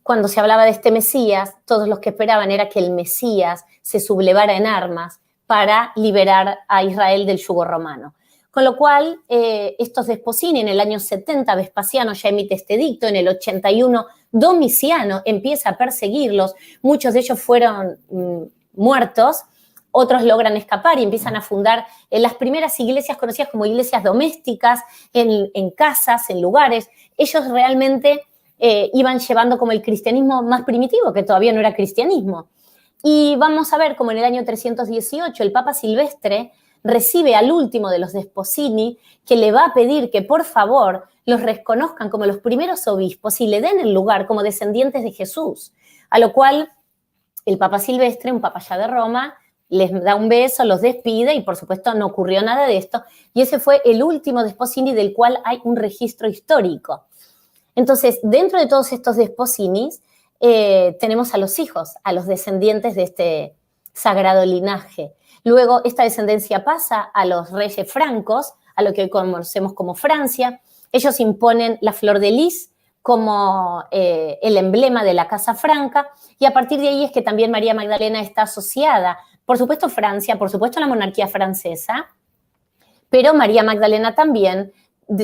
cuando se hablaba de este Mesías, todos los que esperaban era que el Mesías se sublevara en armas para liberar a Israel del yugo romano. Con lo cual, estos Desposini, en el año 70, Vespasiano ya emite este edicto, en el 81, Domiciano empieza a perseguirlos, muchos de ellos fueron muertos, otros logran escapar y empiezan a fundar las primeras iglesias conocidas como iglesias domésticas, en casas, en lugares. Ellos realmente iban llevando como el cristianismo más primitivo, que todavía no era cristianismo. Y vamos a ver como en el año 318 el Papa Silvestre recibe al último de los Desposini, que le va a pedir que por favor los reconozcan como los primeros obispos y le den el lugar como descendientes de Jesús. A lo cual el Papa Silvestre, un papa ya de Roma, les da un beso, los despide y por supuesto no ocurrió nada de esto. Y ese fue el último Desposini del cual hay un registro histórico. Entonces, dentro de todos estos Desposinis, tenemos a los hijos, a los descendientes de este sagrado linaje. Luego, esta descendencia pasa a los reyes francos, a lo que hoy conocemos como Francia. Ellos imponen la flor de lis como el emblema de la Casa Franca, y a partir de ahí es que también María Magdalena está asociada, por supuesto Francia, por supuesto la monarquía francesa, pero María Magdalena también,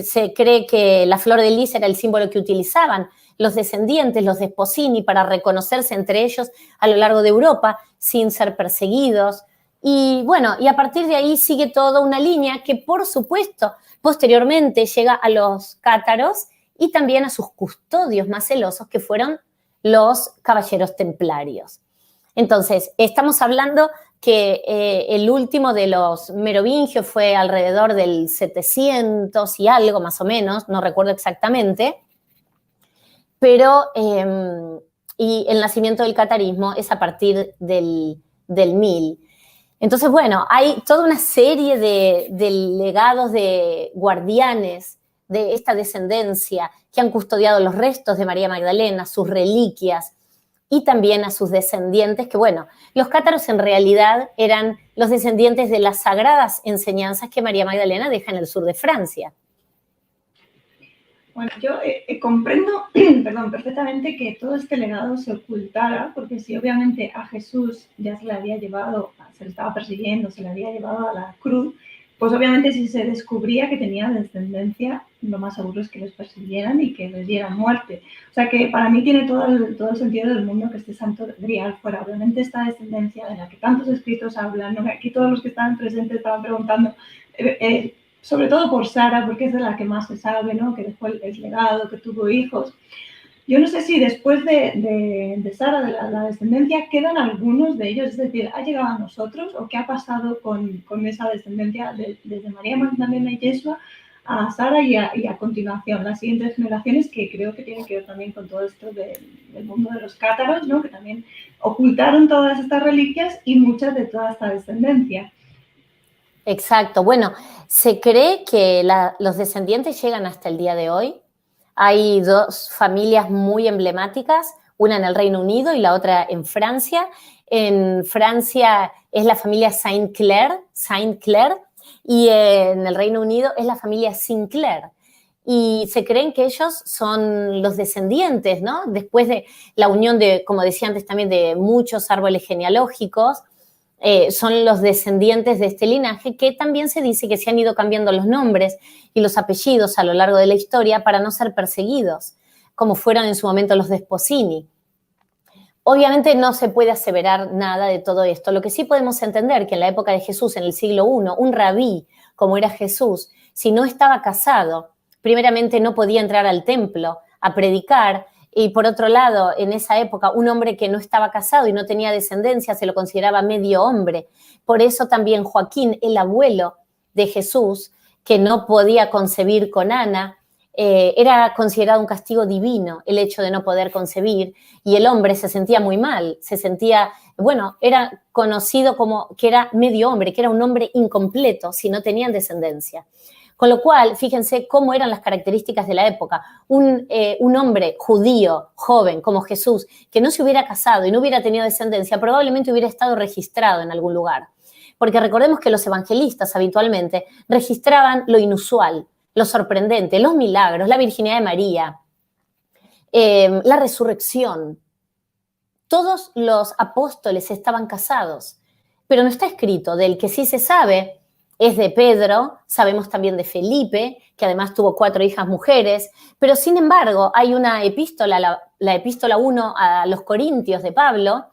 se cree que la flor de lis era el símbolo que utilizaban los descendientes, los Desposini, para reconocerse entre ellos a lo largo de Europa sin ser perseguidos. Y bueno, y a partir de ahí sigue toda una línea que, por supuesto, posteriormente llega a los cátaros y también a sus custodios más celosos, que fueron los caballeros templarios. Entonces, estamos hablando que el último de los merovingios fue alrededor del 700 y algo, más o menos, no recuerdo exactamente, pero y el nacimiento del catarismo es a partir del 1000. Entonces, bueno, hay toda una serie de legados, de guardianes de esta descendencia que han custodiado los restos de María Magdalena, sus reliquias, y también a sus descendientes, que bueno, los cátaros en realidad eran los descendientes de las sagradas enseñanzas que María Magdalena deja en el sur de Francia. Bueno, yo comprendo, perfectamente que todo este legado se ocultara, porque si obviamente a Jesús ya se le había llevado, se le estaba persiguiendo, se le había llevado a la cruz, pues obviamente si se descubría que tenía descendencia, lo más seguro es que los persiguieran y que les dieran muerte. O sea que para mí tiene todo el sentido del mundo que este santo grial fuera. Obviamente esta descendencia de la que tantos escritos hablan, ¿no? Aquí todos los que estaban presentes estaban preguntando, sobre todo por Sara, porque es de la que más se sabe, ¿no? Que dejó el legado, que tuvo hijos. Yo no sé si después de Sara, de la descendencia, quedan algunos de ellos, es decir, ¿ha llegado a nosotros o qué ha pasado con esa descendencia desde María Magdalena y Yeshua a Sara y a continuación, las siguientes generaciones, que creo que tienen que ver también con todo esto del mundo de los cátaros, ¿no? Que también ocultaron todas estas reliquias y muchas de toda esta descendencia? Exacto. Bueno, se cree que los descendientes llegan hasta el día de hoy. Hay dos familias muy emblemáticas, una en el Reino Unido y la otra en Francia. En Francia es la familia Saint-Clair, y en el Reino Unido es la familia Sinclair. Y se creen que ellos son los descendientes, ¿no? Después de la unión de, como decía antes también, de muchos árboles genealógicos, son los descendientes de este linaje, que también se dice que se han ido cambiando los nombres y los apellidos a lo largo de la historia para no ser perseguidos, como fueron en su momento los Desposini. Obviamente no se puede aseverar nada de todo esto. Lo que sí podemos entender que en la época de Jesús, en el siglo I, un rabí, como era Jesús, si no estaba casado, primeramente no podía entrar al templo a predicar, y por otro lado, en esa época, un hombre que no estaba casado y no tenía descendencia se lo consideraba medio hombre. Por eso también Joaquín, el abuelo de Jesús, que no podía concebir con Ana, era considerado un castigo divino el hecho de no poder concebir, y el hombre se sentía muy mal, se sentía, bueno, era conocido como que era medio hombre, que era un hombre incompleto si no tenían descendencia. Con lo cual, fíjense cómo eran las características de la época. Un hombre judío, joven, como Jesús, que no se hubiera casado y no hubiera tenido descendencia, probablemente hubiera estado registrado en algún lugar. Porque recordemos que los evangelistas habitualmente registraban lo inusual, lo sorprendente, los milagros, la virginidad de María, la resurrección. Todos los apóstoles estaban casados, pero no está escrito. Del que sí se sabe es de Pedro, sabemos también de Felipe, que además tuvo 4 hijas mujeres, pero sin embargo hay una epístola, la epístola 1 a los Corintios de Pablo,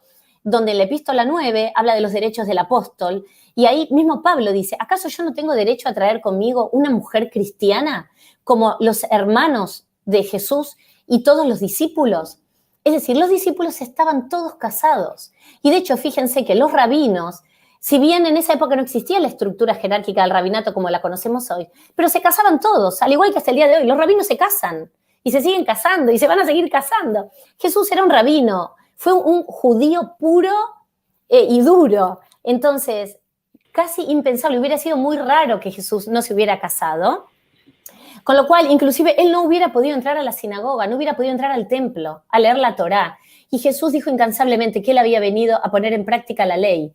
donde en la epístola 9 habla de los derechos del apóstol, y ahí mismo Pablo dice, ¿acaso yo no tengo derecho a traer conmigo una mujer cristiana como los hermanos de Jesús y todos los discípulos? Es decir, los discípulos estaban todos casados. Y de hecho, fíjense que los rabinos, si bien en esa época no existía la estructura jerárquica del rabinato como la conocemos hoy, pero se casaban todos, al igual que hasta el día de hoy. Los rabinos se casan y se siguen casando y se van a seguir casando. Jesús era un rabino, fue un judío puro y duro. Entonces, casi impensable, hubiera sido muy raro que Jesús no se hubiera casado. Con lo cual, inclusive, él no hubiera podido entrar a la sinagoga, no hubiera podido entrar al templo a leer la Torá. Y Jesús dijo incansablemente que él había venido a poner en práctica la ley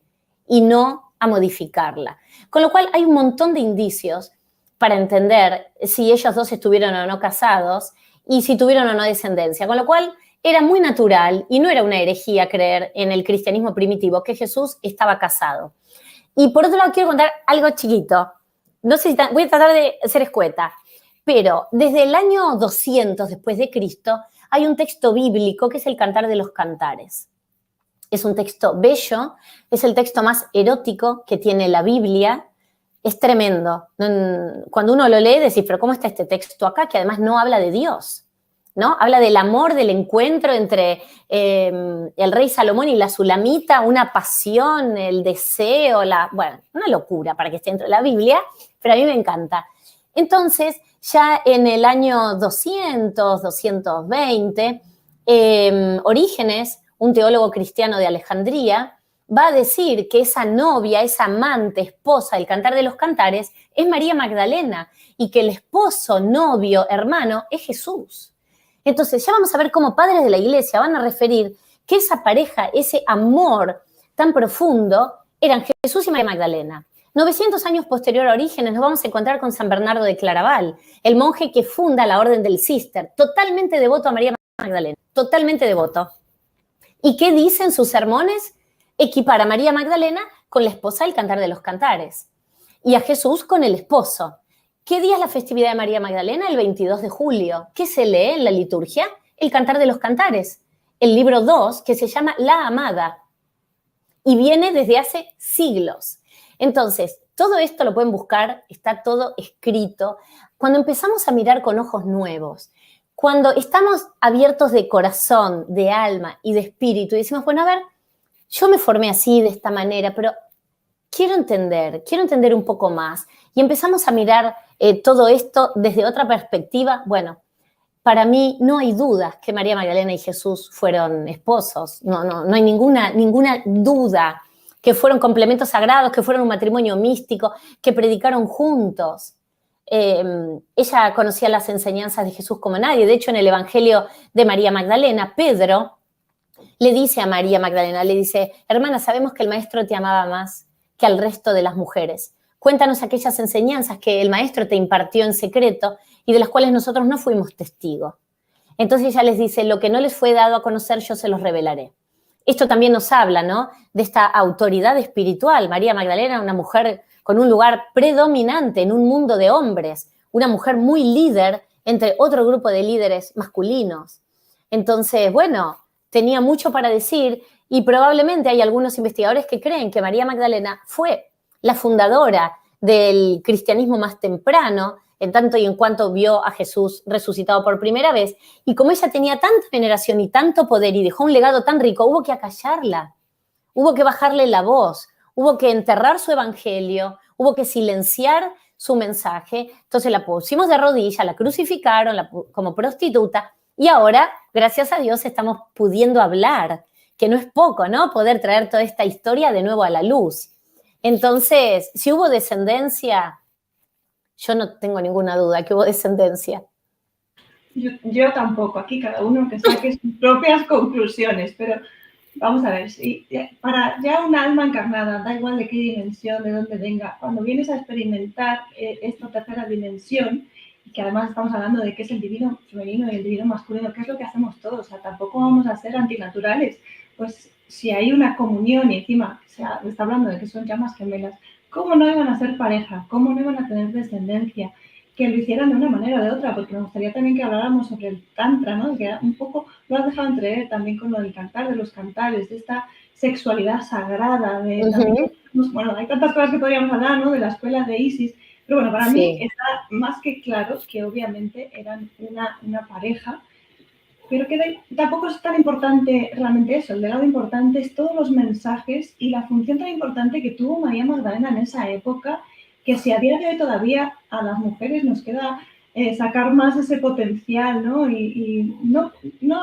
y no a modificarla. Con lo cual, hay un montón de indicios para entender si ellos dos estuvieron o no casados y si tuvieron o no descendencia. Con lo cual, era muy natural y no era una herejía creer en el cristianismo primitivo que Jesús estaba casado. Y por otro lado, quiero contar algo chiquito. No sé si voy a tratar de ser escueta. Pero desde el año 200 después de Cristo hay un texto bíblico que es el Cantar de los Cantares. Es un texto bello, es el texto más erótico que tiene la Biblia. Es tremendo. Cuando uno lo lee, decís, pero ¿cómo está este texto acá? Que además no habla de Dios, ¿no? Habla del amor, del encuentro entre el rey Salomón y la Sulamita, una pasión, el deseo, bueno, una locura para que esté dentro de la Biblia, pero a mí me encanta. Entonces, ya en el año 200, 220, Orígenes, un teólogo cristiano de Alejandría, va a decir que esa novia, esa amante, esposa del Cantar de los Cantares es María Magdalena y que el esposo, novio, hermano es Jesús. Entonces ya vamos a ver cómo padres de la iglesia van a referir que esa pareja, ese amor tan profundo, eran Jesús y María Magdalena. 900 años posterior a Orígenes nos vamos a encontrar con San Bernardo de Claraval, el monje que funda la Orden del Císter, totalmente devoto a María Magdalena, totalmente devoto. ¿Y qué dicen sus sermones? Equipar a María Magdalena con la esposa del Cantar de los Cantares y a Jesús con el esposo. ¿Qué día es la festividad de María Magdalena? El 22 de julio. ¿Qué se lee en la liturgia? El Cantar de los Cantares, el libro 2, que se llama La Amada, y viene desde hace siglos. Entonces, todo esto lo pueden buscar, está todo escrito. Cuando empezamos a mirar con ojos nuevos, cuando estamos abiertos de corazón, de alma y de espíritu, y decimos, bueno, a ver, yo me formé así, de esta manera, pero quiero entender un poco más. Y empezamos a mirar todo esto desde otra perspectiva. Bueno, para mí no hay dudas que María Magdalena y Jesús fueron esposos. No hay ninguna duda que fueron complementos sagrados, que fueron un matrimonio místico, que predicaron juntos. Ella conocía las enseñanzas de Jesús como nadie. De hecho, en el Evangelio de María Magdalena, Pedro le dice a María Magdalena, le dice, hermana, sabemos que el maestro te amaba más que al resto de las mujeres. Cuéntanos aquellas enseñanzas que el maestro te impartió en secreto y de las cuales nosotros no fuimos testigos. Entonces ella les dice, lo que no les fue dado a conocer, yo se los revelaré. Esto también nos habla, ¿no?, de esta autoridad espiritual. María Magdalena, una mujer con un lugar predominante en un mundo de hombres, una mujer muy líder entre otro grupo de líderes masculinos. Entonces, bueno, tenía mucho para decir y probablemente hay algunos investigadores que creen que María Magdalena fue la fundadora del cristianismo más temprano, en tanto y en cuanto vio a Jesús resucitado por primera vez. Y como ella tenía tanta veneración y tanto poder y dejó un legado tan rico, hubo que acallarla, hubo que bajarle la voz, hubo que enterrar su evangelio, hubo que silenciar su mensaje. Entonces la pusimos de rodillas, la crucificaron como prostituta y ahora, gracias a Dios, estamos pudiendo hablar, que no es poco, ¿no?, poder traer toda esta historia de nuevo a la luz. Entonces, si hubo descendencia, yo no tengo ninguna duda que hubo descendencia. Yo tampoco, aquí cada uno que saque sus propias conclusiones, pero vamos a ver, si para ya un alma encarnada, da igual de qué dimensión, de dónde venga, cuando vienes a experimentar esta tercera dimensión, que además estamos hablando de qué es el divino femenino y el divino masculino, qué es lo que hacemos todos, o sea, tampoco vamos a ser antinaturales. Pues si hay una comunión y encima se está hablando de que son llamas gemelas, ¿cómo no iban a ser pareja? ¿Cómo no iban a tener descendencia? Que lo hicieran de una manera o de otra, porque me gustaría también que habláramos sobre el tantra, ¿no? Que un poco lo has dejado entrever también con lo del cantar, de los cantares, de esta sexualidad sagrada, de también, bueno, hay tantas cosas que podríamos hablar, ¿no? De la escuela de Isis, pero bueno, para mí está más que claro que obviamente eran una pareja, pero que tampoco es tan importante realmente eso. El legado importante es todos los mensajes y la función tan importante que tuvo María Magdalena en esa época, que si a día de hoy todavía a las mujeres nos queda sacar más ese potencial, ¿no? Y no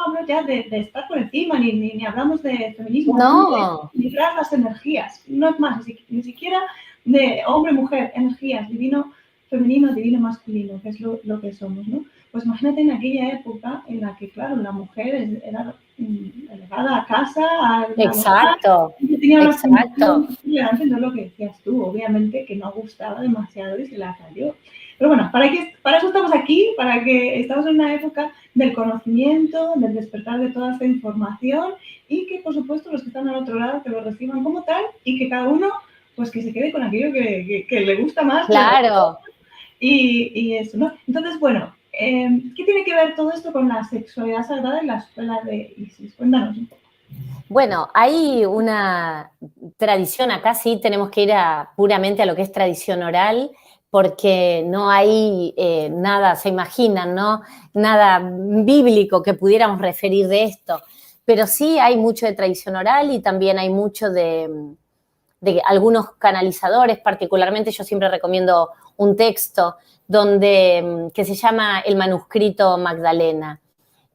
hablo ya de estar por encima, ni hablamos de feminismo, no, de librar las energías, no es más, ni siquiera de hombre-mujer, energías, divino femenino, divino masculino, que es lo que somos, ¿no? Pues imagínate en aquella época en la que, claro, la mujer era elevada a casa, exacto, tenía una exacto. función relevante, no lo que decías tú, obviamente que no gustaba demasiado y se la cayó. Pero bueno, para eso estamos aquí, para que estamos en una época del conocimiento, del despertar de toda esta información y que, por supuesto, los que están al otro lado que lo reciban como tal y que cada uno, pues que se quede con aquello que le gusta más. Claro. Y eso, ¿no? Entonces, bueno, ¿qué tiene que ver todo esto con la sexualidad sagrada en la escuela de Isis? Cuéntanos un poco. Bueno, hay una tradición, acá sí tenemos que ir puramente a lo que es tradición oral, porque no hay nada, se imaginan, ¿no? Nada bíblico que pudiéramos referir de esto. Pero sí hay mucho de tradición oral y también hay mucho de algunos canalizadores, particularmente yo siempre recomiendo un texto que se llama El manuscrito Magdalena.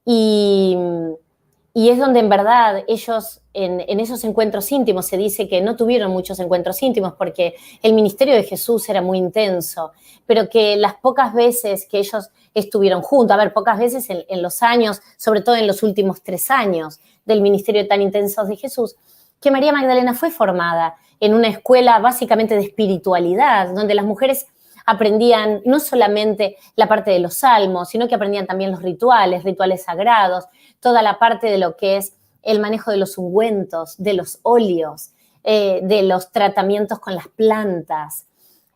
Y es donde en verdad ellos, en esos encuentros íntimos, se dice que no tuvieron muchos encuentros íntimos porque el ministerio de Jesús era muy intenso, pero que las pocas veces que ellos estuvieron juntos, a ver, pocas veces en los años, sobre todo en los últimos 3 años del ministerio tan intenso de Jesús, que María Magdalena fue formada en una escuela básicamente de espiritualidad, donde las mujeres aprendían no solamente la parte de los salmos, sino que aprendían también los rituales sagrados, toda la parte de lo que es el manejo de los ungüentos, de los óleos, de los tratamientos con las plantas.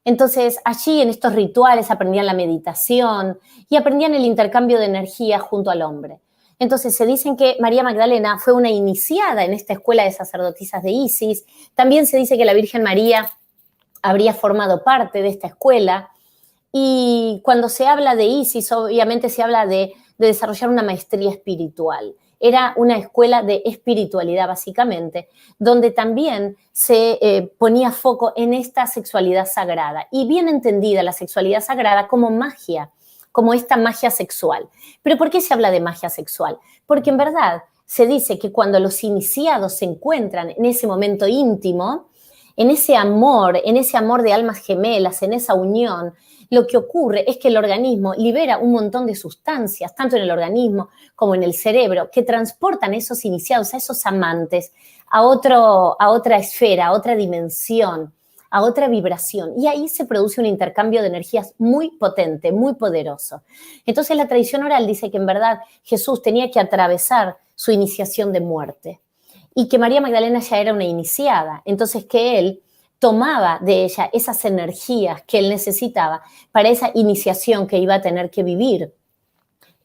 Entonces, allí en estos rituales aprendían la meditación y aprendían el intercambio de energía junto al hombre. Entonces, se dicen que María Magdalena fue una iniciada en esta escuela de sacerdotisas de Isis. También se dice que la Virgen María habría formado parte de esta escuela. Y cuando se habla de Isis, obviamente se habla de desarrollar una maestría espiritual. Era una escuela de espiritualidad, básicamente, donde también se ponía foco en esta sexualidad sagrada. Y bien entendida la sexualidad sagrada como magia, como esta magia sexual. ¿Pero por qué se habla de magia sexual? Porque en verdad se dice que cuando los iniciados se encuentran en ese momento íntimo, en ese amor de almas gemelas, en esa unión, lo que ocurre es que el organismo libera un montón de sustancias, tanto en el organismo como en el cerebro, que transportan a esos iniciados, a esos amantes, a otra esfera, a otra dimensión, a otra vibración. Y ahí se produce un intercambio de energías muy potente, muy poderoso. Entonces la tradición oral dice que en verdad Jesús tenía que atravesar su iniciación de muerte y que María Magdalena ya era una iniciada. Entonces que él tomaba de ella esas energías que él necesitaba para esa iniciación que iba a tener que vivir.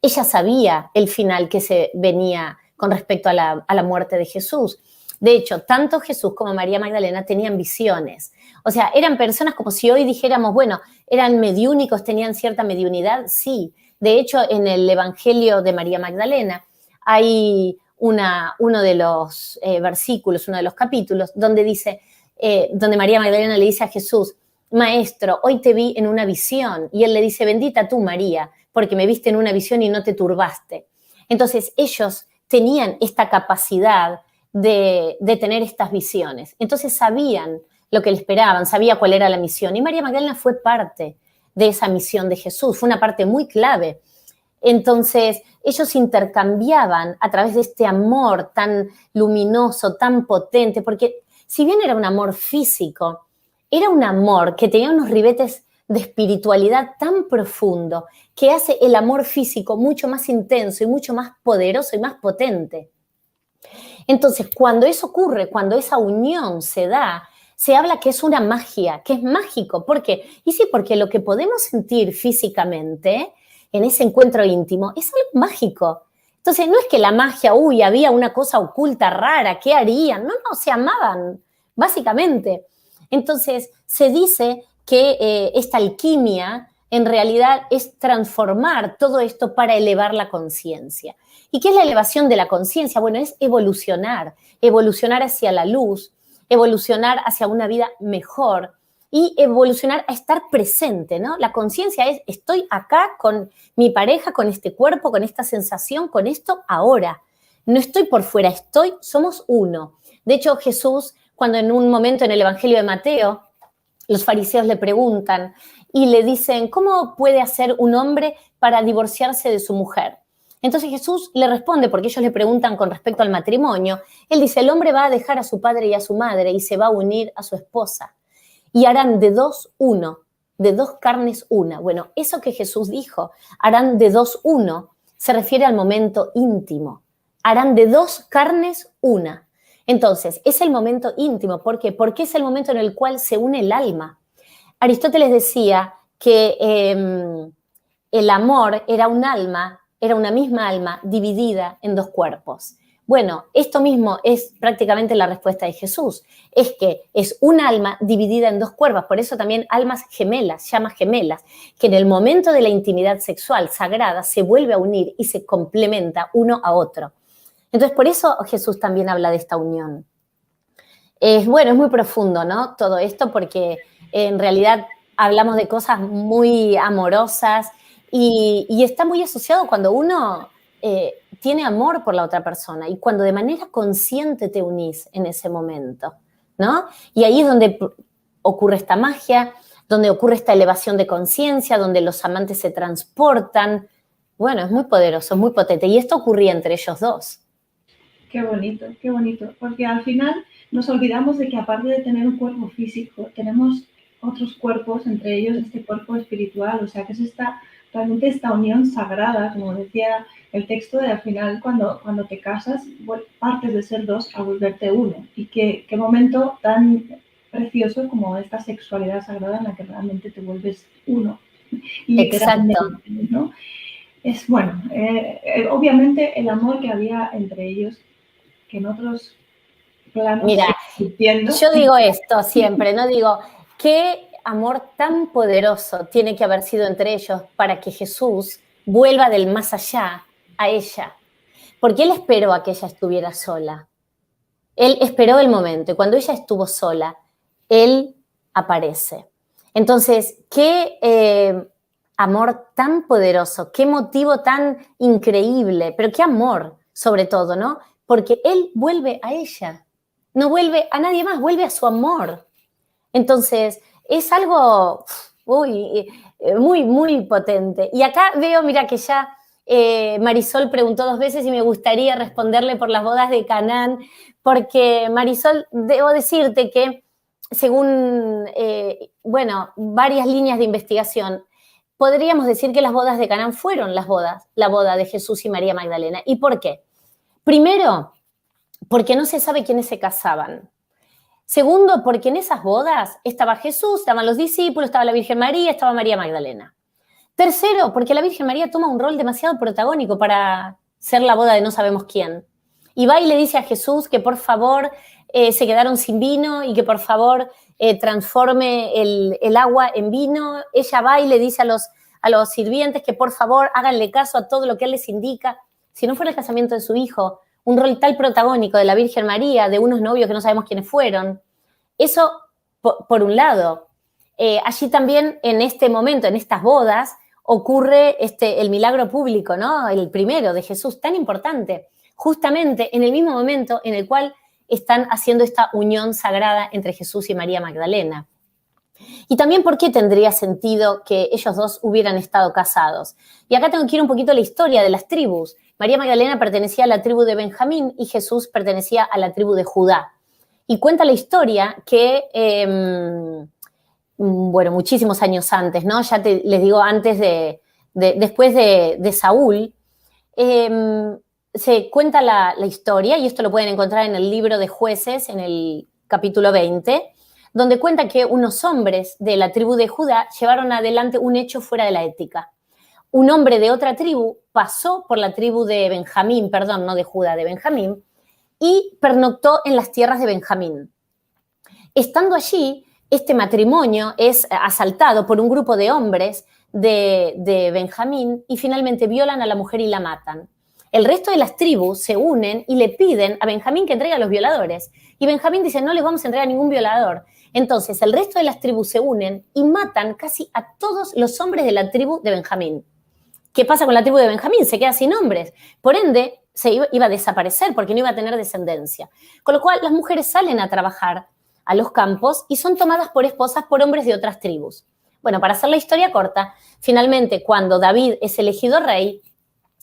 Ella sabía el final que se venía con respecto a la muerte de Jesús. De hecho, tanto Jesús como María Magdalena tenían visiones. O sea, eran personas como si hoy dijéramos, bueno, eran mediúnicos, tenían cierta mediunidad, sí. De hecho, en el Evangelio de María Magdalena hay uno de los versículos, uno de los capítulos, donde dice, donde María Magdalena le dice a Jesús, Maestro, hoy te vi en una visión. Y él le dice, bendita tú, María, porque me viste en una visión y no te turbaste. Entonces, ellos tenían esta capacidad de tener estas visiones. Entonces, sabían lo que le esperaban, sabía cuál era la misión. Y María Magdalena fue parte de esa misión de Jesús, fue una parte muy clave. Entonces, ellos intercambiaban a través de este amor tan luminoso, tan potente, porque si bien era un amor físico, era un amor que tenía unos ribetes de espiritualidad tan profundo que hace el amor físico mucho más intenso y mucho más poderoso y más potente. Entonces, cuando eso ocurre, cuando esa unión se da, se habla que es una magia, que es mágico. ¿Por qué? Y sí, porque lo que podemos sentir físicamente en ese encuentro íntimo es algo mágico. Entonces, no es que la magia, uy, había una cosa oculta, rara, ¿qué harían? No, no, se amaban, básicamente. Entonces, se dice que esta alquimia en realidad es transformar todo esto para elevar la conciencia. ¿Y qué es la elevación de la conciencia? Bueno, es evolucionar hacia la luz, evolucionar hacia una vida mejor y evolucionar a estar presente, ¿no? La conciencia es, estoy acá con mi pareja, con este cuerpo, con esta sensación, con esto ahora. No estoy por fuera, somos uno. De hecho, Jesús, cuando en un momento en el Evangelio de Mateo, los fariseos le preguntan y le dicen, ¿cómo puede hacer un hombre para divorciarse de su mujer? Entonces Jesús le responde, porque ellos le preguntan con respecto al matrimonio, él dice, el hombre va a dejar a su padre y a su madre y se va a unir a su esposa y harán de dos uno, de dos carnes una. Bueno, eso que Jesús dijo, harán de dos uno, se refiere al momento íntimo. Harán de dos carnes una. Entonces, es el momento íntimo. ¿Por qué? Porque es el momento en el cual se une el alma. Aristóteles decía que el amor era un alma, era una misma alma dividida en dos cuerpos. Bueno, esto mismo es prácticamente la respuesta de Jesús. Es que es un alma dividida en dos cuerpos, por eso también almas gemelas, llamas gemelas, que en el momento de la intimidad sexual sagrada se vuelve a unir y se complementa uno a otro. Entonces, por eso Jesús también habla de esta unión. Bueno, es muy profundo, ¿no? Todo esto, porque en realidad hablamos de cosas muy amorosas y está muy asociado cuando uno tiene amor por la otra persona y cuando de manera consciente te unís en ese momento, ¿no? Y ahí es donde ocurre esta magia, donde ocurre esta elevación de conciencia, donde los amantes se transportan. Bueno, es muy poderoso, es muy potente. Y esto ocurría entre ellos dos. Qué bonito, porque al final nos olvidamos de que aparte de tener un cuerpo físico, tenemos otros cuerpos, entre ellos este cuerpo espiritual, o sea que es realmente esta unión sagrada, como decía el texto, de al final cuando te casas, partes de ser dos a volverte uno. Y qué momento tan precioso como esta sexualidad sagrada en la que realmente te vuelves uno, literalmente, ¿no? Es bueno, obviamente el amor que había entre ellos, que en otros planos... Mira, yo digo esto siempre, ¿no? Digo, qué amor tan poderoso tiene que haber sido entre ellos para que Jesús vuelva del más allá a ella. Porque él esperó a que ella estuviera sola. Él esperó el momento y cuando ella estuvo sola, él aparece. Entonces, qué amor tan poderoso, qué motivo tan increíble, pero qué amor sobre todo, ¿no? Porque él vuelve a ella, no vuelve a nadie más, vuelve a su amor. Entonces, es algo muy, muy potente. Y acá veo, mira, que ya Marisol preguntó 2 veces y me gustaría responderle por las bodas de Canaán, porque Marisol, debo decirte que según, varias líneas de investigación, podríamos decir que las bodas de Canaán fueron la boda de Jesús y María Magdalena. ¿Y por qué? Primero, porque no se sabe quiénes se casaban. Segundo, porque en esas bodas estaba Jesús, estaban los discípulos, estaba la Virgen María, estaba María Magdalena. Tercero, porque la Virgen María toma un rol demasiado protagónico para ser la boda de no sabemos quién. Y va y le dice a Jesús que por favor se quedaron sin vino y que por favor transforme el agua en vino. Ella va y le dice a los sirvientes que por favor háganle caso a todo lo que él les indica. Si no fuera el casamiento de su hijo, un rol tal protagónico de la Virgen María, de unos novios que no sabemos quiénes fueron. Eso, por un lado. Allí también, en este momento, en estas bodas, ocurre el milagro público, ¿no? El primero de Jesús, tan importante, justamente en el mismo momento en el cual están haciendo esta unión sagrada entre Jesús y María Magdalena. Y también, ¿por qué tendría sentido que ellos dos hubieran estado casados? Y acá tengo que ir un poquito a la historia de las tribus. María Magdalena pertenecía a la tribu de Benjamín y Jesús pertenecía a la tribu de Judá. Y cuenta la historia que bueno, muchísimos años antes, ¿no? Ya les digo, antes después de Saúl, se cuenta la historia, y esto lo pueden encontrar en el libro de Jueces, en el capítulo 20, donde cuenta que unos hombres de la tribu de Judá llevaron adelante un hecho fuera de la ética. Un hombre de otra tribu pasó por la tribu de Benjamín, perdón, no de Judá, de Benjamín, y pernoctó en las tierras de Benjamín. Estando allí, este matrimonio es asaltado por un grupo de hombres de Benjamín y finalmente violan a la mujer y la matan. El resto de las tribus se unen y le piden a Benjamín que entregue a los violadores. Y Benjamín dice, no les vamos a entregar a ningún violador. Entonces, el resto de las tribus se unen y matan casi a todos los hombres de la tribu de Benjamín. ¿Qué pasa con la tribu de Benjamín? Se queda sin hombres. Por ende, iba a desaparecer porque no iba a tener descendencia. Con lo cual, las mujeres salen a trabajar a los campos y son tomadas por esposas por hombres de otras tribus. Bueno, para hacer la historia corta, finalmente, cuando David es elegido rey,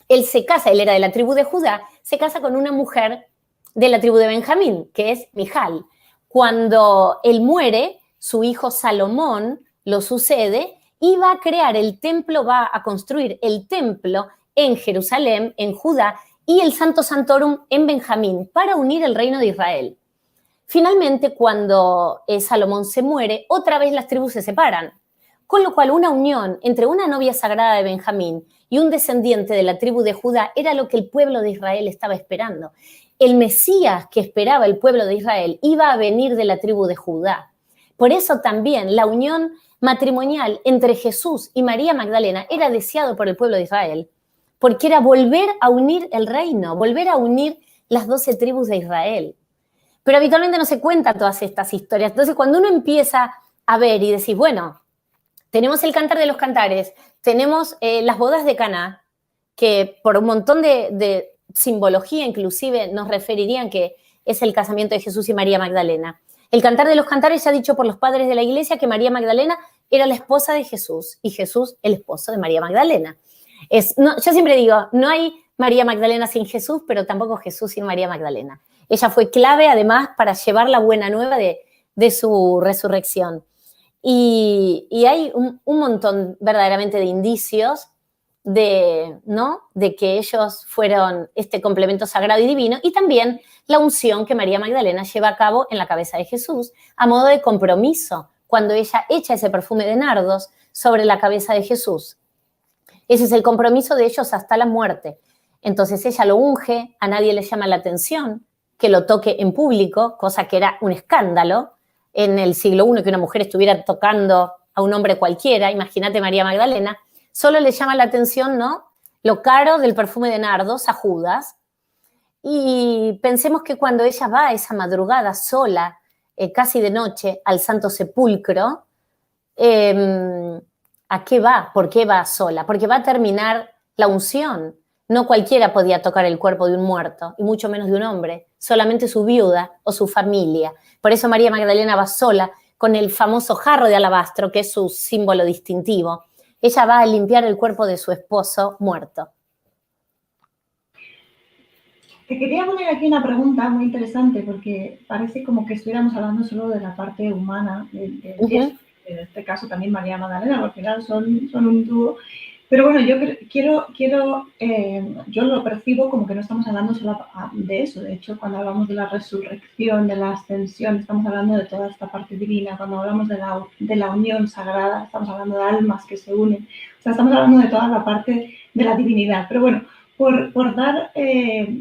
él se casa, él era de la tribu de Judá, se casa con una mujer de la tribu de Benjamín, que es Mijal. Cuando él muere, su hijo Salomón lo sucede y va a crear el templo, va a construir el templo en Jerusalén, en Judá, y el Santo Santorum en Benjamín, para unir el reino de Israel. Finalmente, cuando Salomón se muere, otra vez las tribus se separan, con lo cual una unión entre una novia sagrada de Benjamín y un descendiente de la tribu de Judá era lo que el pueblo de Israel estaba esperando. El Mesías que esperaba el pueblo de Israel iba a venir de la tribu de Judá. Por eso también la unión matrimonial entre Jesús y María Magdalena era deseado por el pueblo de Israel, porque era volver a unir el reino, volver a unir las 12 tribus de Israel. Pero habitualmente no se cuentan todas estas historias. Entonces, cuando uno empieza a ver y decís, bueno, tenemos el Cantar de los Cantares, tenemos las bodas de Caná, que por un montón de simbología inclusive nos referirían que es el casamiento de Jesús y María Magdalena. El Cantar de los Cantares ya ha dicho por los padres de la iglesia que María Magdalena era la esposa de Jesús y Jesús el esposo de María Magdalena. Yo siempre digo, no hay María Magdalena sin Jesús, pero tampoco Jesús sin María Magdalena. Ella fue clave, además, para llevar la buena nueva de su resurrección. Y hay un montón verdaderamente de indicios ¿no? de que ellos fueron este complemento sagrado y divino, y también la unción que María Magdalena lleva a cabo en la cabeza de Jesús a modo de compromiso, cuando ella echa ese perfume de nardos sobre la cabeza de Jesús. Ese es el compromiso de ellos hasta la muerte. Entonces ella lo unge, a nadie le llama la atención que lo toque en público, cosa que era un escándalo en el siglo I, que una mujer estuviera tocando a un hombre cualquiera. Imagínate María Magdalena. Solo le llama la atención, ¿no?, lo caro del perfume de nardos a Judas. Y pensemos que cuando ella va esa madrugada sola, casi de noche, al Santo Sepulcro, ¿a qué va? ¿Por qué va sola? Porque va a terminar la unción. No cualquiera podía tocar el cuerpo de un muerto, y mucho menos de un hombre, solamente su viuda o su familia. Por eso María Magdalena va sola con el famoso jarro de alabastro, que es su símbolo distintivo. Ella va a limpiar el cuerpo de su esposo muerto. Te quería poner aquí una pregunta muy interesante, porque parece como que estuviéramos hablando solo de la parte humana, en este caso también María Magdalena, porque al final son un dúo. Pero bueno, yo yo lo percibo como que no estamos hablando solo de eso. De hecho, cuando hablamos de la resurrección, de la ascensión, estamos hablando de toda esta parte divina. Cuando hablamos de la unión sagrada, estamos hablando de almas que se unen. O sea, estamos hablando de toda la parte de la divinidad. Pero bueno, por dar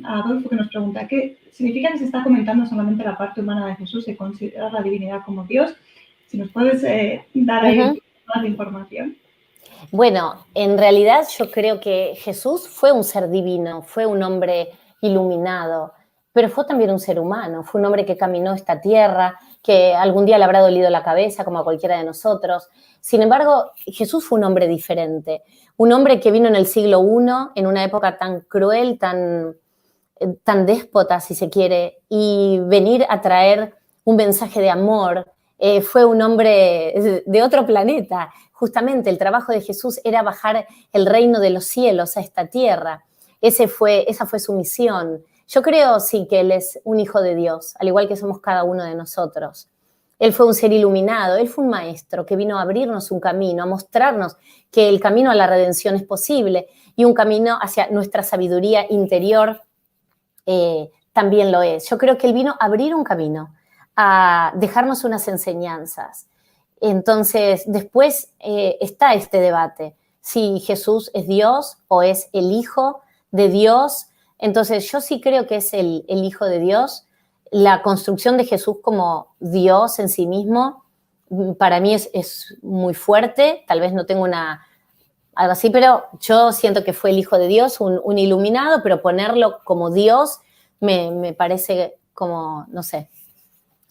a Adolfo, que nos pregunta, ¿qué significa que se está comentando solamente la parte humana de Jesús y considerar la divinidad como Dios? Si nos puedes dar ahí más información. Bueno, en realidad yo creo que Jesús fue un ser divino, fue un hombre iluminado, pero fue también un ser humano, fue un hombre que caminó esta tierra, que algún día le habrá dolido la cabeza como a cualquiera de nosotros. Sin embargo, Jesús fue un hombre diferente, un hombre que vino en el siglo I, en una época tan cruel, tan déspota, si se quiere, y venir a traer un mensaje de amor. Fue un hombre de otro planeta. Justamente el trabajo de Jesús era bajar el reino de los cielos a esta tierra. Esa fue su misión. Yo creo, sí, que Él es un hijo de Dios, al igual que somos cada uno de nosotros. Él fue un ser iluminado, Él fue un maestro que vino a abrirnos un camino, a mostrarnos que el camino a la redención es posible y un camino hacia nuestra sabiduría interior también lo es. Yo creo que Él vino a abrir un camino, a dejarnos unas enseñanzas. Entonces, después está este debate, si Jesús es Dios o es el Hijo de Dios. Entonces, yo sí creo que es el Hijo de Dios. La construcción de Jesús como Dios en sí mismo, para mí es muy fuerte. Tal vez no tengo algo así, pero yo siento que fue el Hijo de Dios, un iluminado, pero ponerlo como Dios me parece como, no sé,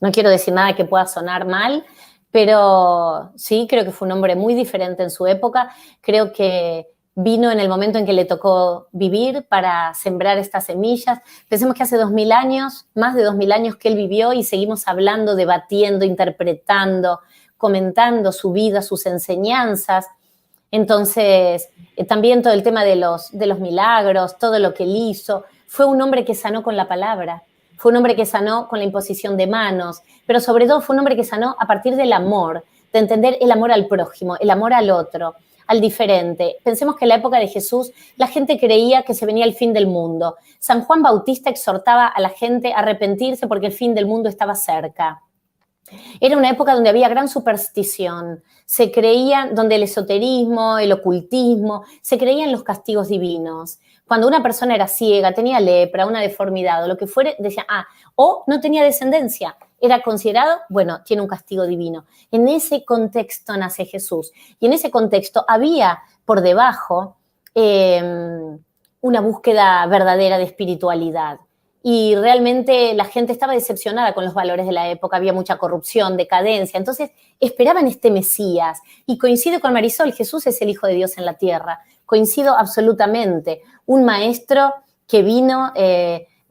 no quiero decir nada que pueda sonar mal, pero sí, creo que fue un hombre muy diferente en su época. Creo que vino en el momento en que le tocó vivir para sembrar estas semillas. Pensemos que hace 2000 años, más de 2000 años que él vivió y seguimos hablando, debatiendo, interpretando, comentando su vida, sus enseñanzas. Entonces, también todo el tema de los milagros, todo lo que él hizo. Fue un hombre que sanó con la palabra, fue un hombre que sanó con la imposición de manos, pero sobre todo fue un hombre que sanó a partir del amor, de entender el amor al prójimo, el amor al otro, al diferente. Pensemos que en la época de Jesús la gente creía que se venía el fin del mundo. San Juan Bautista exhortaba a la gente a arrepentirse porque el fin del mundo estaba cerca. Era una época donde había gran superstición, se creía, donde el esoterismo, el ocultismo, se creían los castigos divinos. Cuando una persona era ciega, tenía lepra, una deformidad o lo que fuere, decían, o no tenía descendencia, era considerado, bueno, tiene un castigo divino. En ese contexto nace Jesús y en ese contexto había por debajo una búsqueda verdadera de espiritualidad. Y realmente la gente estaba decepcionada con los valores de la época, había mucha corrupción, decadencia, entonces esperaban este Mesías. Y coincido con Marisol, Jesús es el Hijo de Dios en la tierra, coincido absolutamente. Un maestro que vino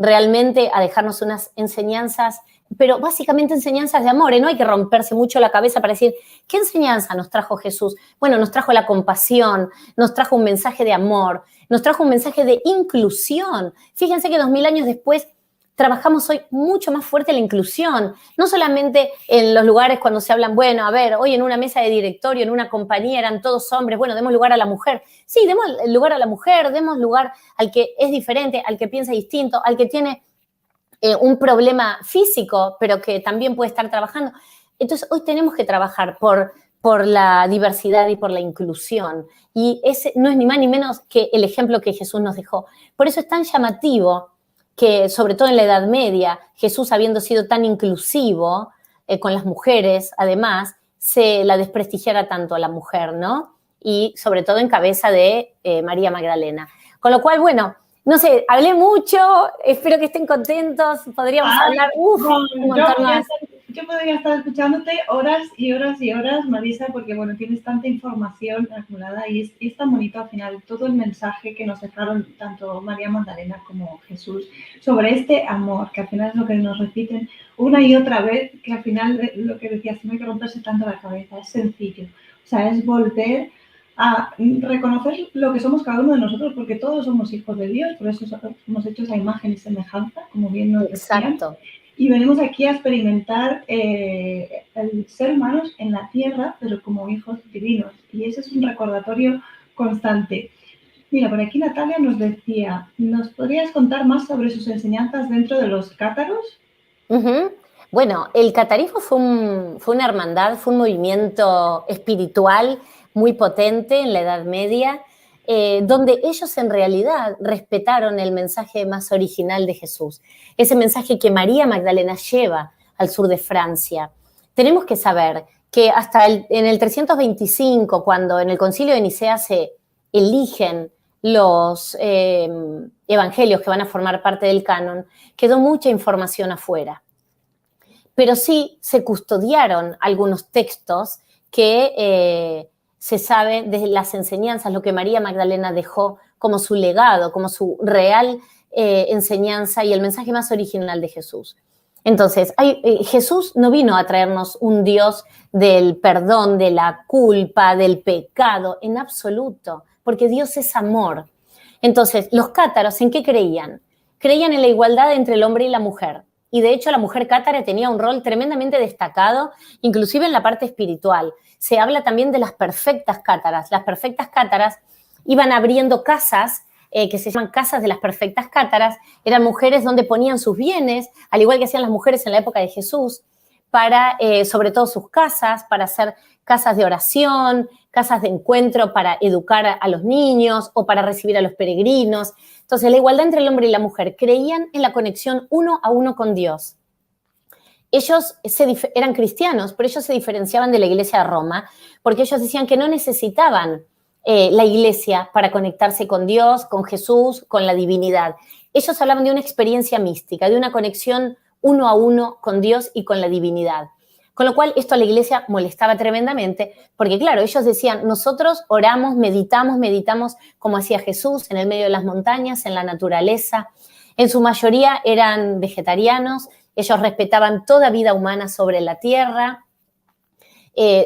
realmente a dejarnos unas enseñanzas, pero básicamente enseñanzas de amor, no hay que romperse mucho la cabeza para decir, ¿qué enseñanza nos trajo Jesús? Bueno, nos trajo la compasión, nos trajo un mensaje de amor, nos trajo un mensaje de inclusión. Fíjense que 2000 años después trabajamos hoy mucho más fuerte la inclusión, no solamente en los lugares cuando se hablan, bueno, a ver, hoy en una mesa de directorio, en una compañía eran todos hombres, bueno, demos lugar a la mujer. Sí, demos lugar a la mujer, demos lugar al que es diferente, al que piensa distinto, al que tiene un problema físico, pero que también puede estar trabajando. Entonces, hoy tenemos que trabajar por la diversidad y por la inclusión. Y ese no es ni más ni menos que el ejemplo que Jesús nos dejó. Por eso es tan llamativo que, sobre todo en la Edad Media, Jesús, habiendo sido tan inclusivo con las mujeres, además, se la desprestigiara tanto a la mujer, ¿no? Y sobre todo en cabeza de María Magdalena. Con lo cual, bueno, no sé, hablé mucho, espero que estén contentos, podríamos hablar un montón más. Yo podría estar escuchándote horas y horas y horas, Marisa, porque bueno, tienes tanta información acumulada y es tan bonito al final todo el mensaje que nos dejaron tanto María Magdalena como Jesús sobre este amor, que al final es lo que nos repiten una y otra vez, que al final lo que decías, no hay que romperse tanto la cabeza, es sencillo, o sea, es volver a reconocer lo que somos cada uno de nosotros, porque todos somos hijos de Dios, por eso hemos hecho esa imagen y semejanza, como bien nos decían. Exacto. Y venimos aquí a experimentar el ser humanos en la tierra, pero como hijos divinos. Y ese es un recordatorio constante. Mira, por aquí Natalia nos decía, ¿nos podrías contar más sobre sus enseñanzas dentro de los cátaros? Bueno, el catarismo fue una hermandad, fue un movimiento espiritual muy potente en la Edad Media, donde ellos en realidad respetaron el mensaje más original de Jesús, ese mensaje que María Magdalena lleva al sur de Francia. Tenemos que saber que hasta en el 325, cuando en el Concilio de Nicea se eligen los evangelios que van a formar parte del canon, quedó mucha información afuera. Pero sí se custodiaron algunos textos que se sabe de las enseñanzas, lo que María Magdalena dejó como su legado, como su real enseñanza y el mensaje más original de Jesús. Entonces, Jesús no vino a traernos un Dios del perdón, de la culpa, del pecado, en absoluto, porque Dios es amor. Entonces, los cátaros, ¿en qué creían? Creían en la igualdad entre el hombre y la mujer. y de hecho la mujer cátara tenía un rol tremendamente destacado, inclusive en la parte espiritual. Se habla también de las perfectas cátaras. Las perfectas cátaras iban abriendo casas que se llaman casas de las perfectas cátaras. Eran mujeres donde ponían sus bienes, al igual que hacían las mujeres en la época de Jesús, para, sobre todo sus casas, para hacer casas de oración, casas de encuentro para educar a los niños o para recibir a los peregrinos. Entonces, la igualdad entre el hombre y la mujer. Creían en la conexión uno a uno con Dios. Ellos eran cristianos, pero ellos se diferenciaban de la iglesia de Roma, porque ellos decían que no necesitaban la iglesia para conectarse con Dios, con Jesús, con la divinidad. Ellos hablaban de una experiencia mística, de una conexión uno a uno con Dios y con la divinidad. Con lo cual, esto a la iglesia molestaba tremendamente, porque claro, ellos decían, nosotros oramos, meditamos como hacía Jesús, en el medio de las montañas, en la naturaleza. En su mayoría eran vegetarianos, ellos respetaban toda vida humana sobre la tierra,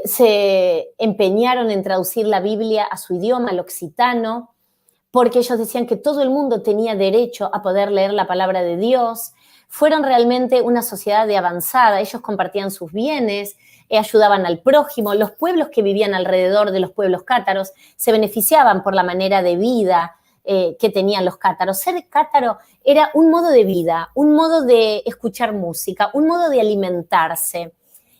se empeñaron en traducir la Biblia a su idioma, al occitano, porque ellos decían que todo el mundo tenía derecho a poder leer la palabra de Dios. Fueron realmente una sociedad de avanzada, ellos compartían sus bienes, ayudaban al prójimo. Los pueblos que vivían alrededor de los pueblos cátaros se beneficiaban por la manera de vida que tenían los cátaros. Ser cátaro era un modo de vida, un modo de escuchar música, un modo de alimentarse.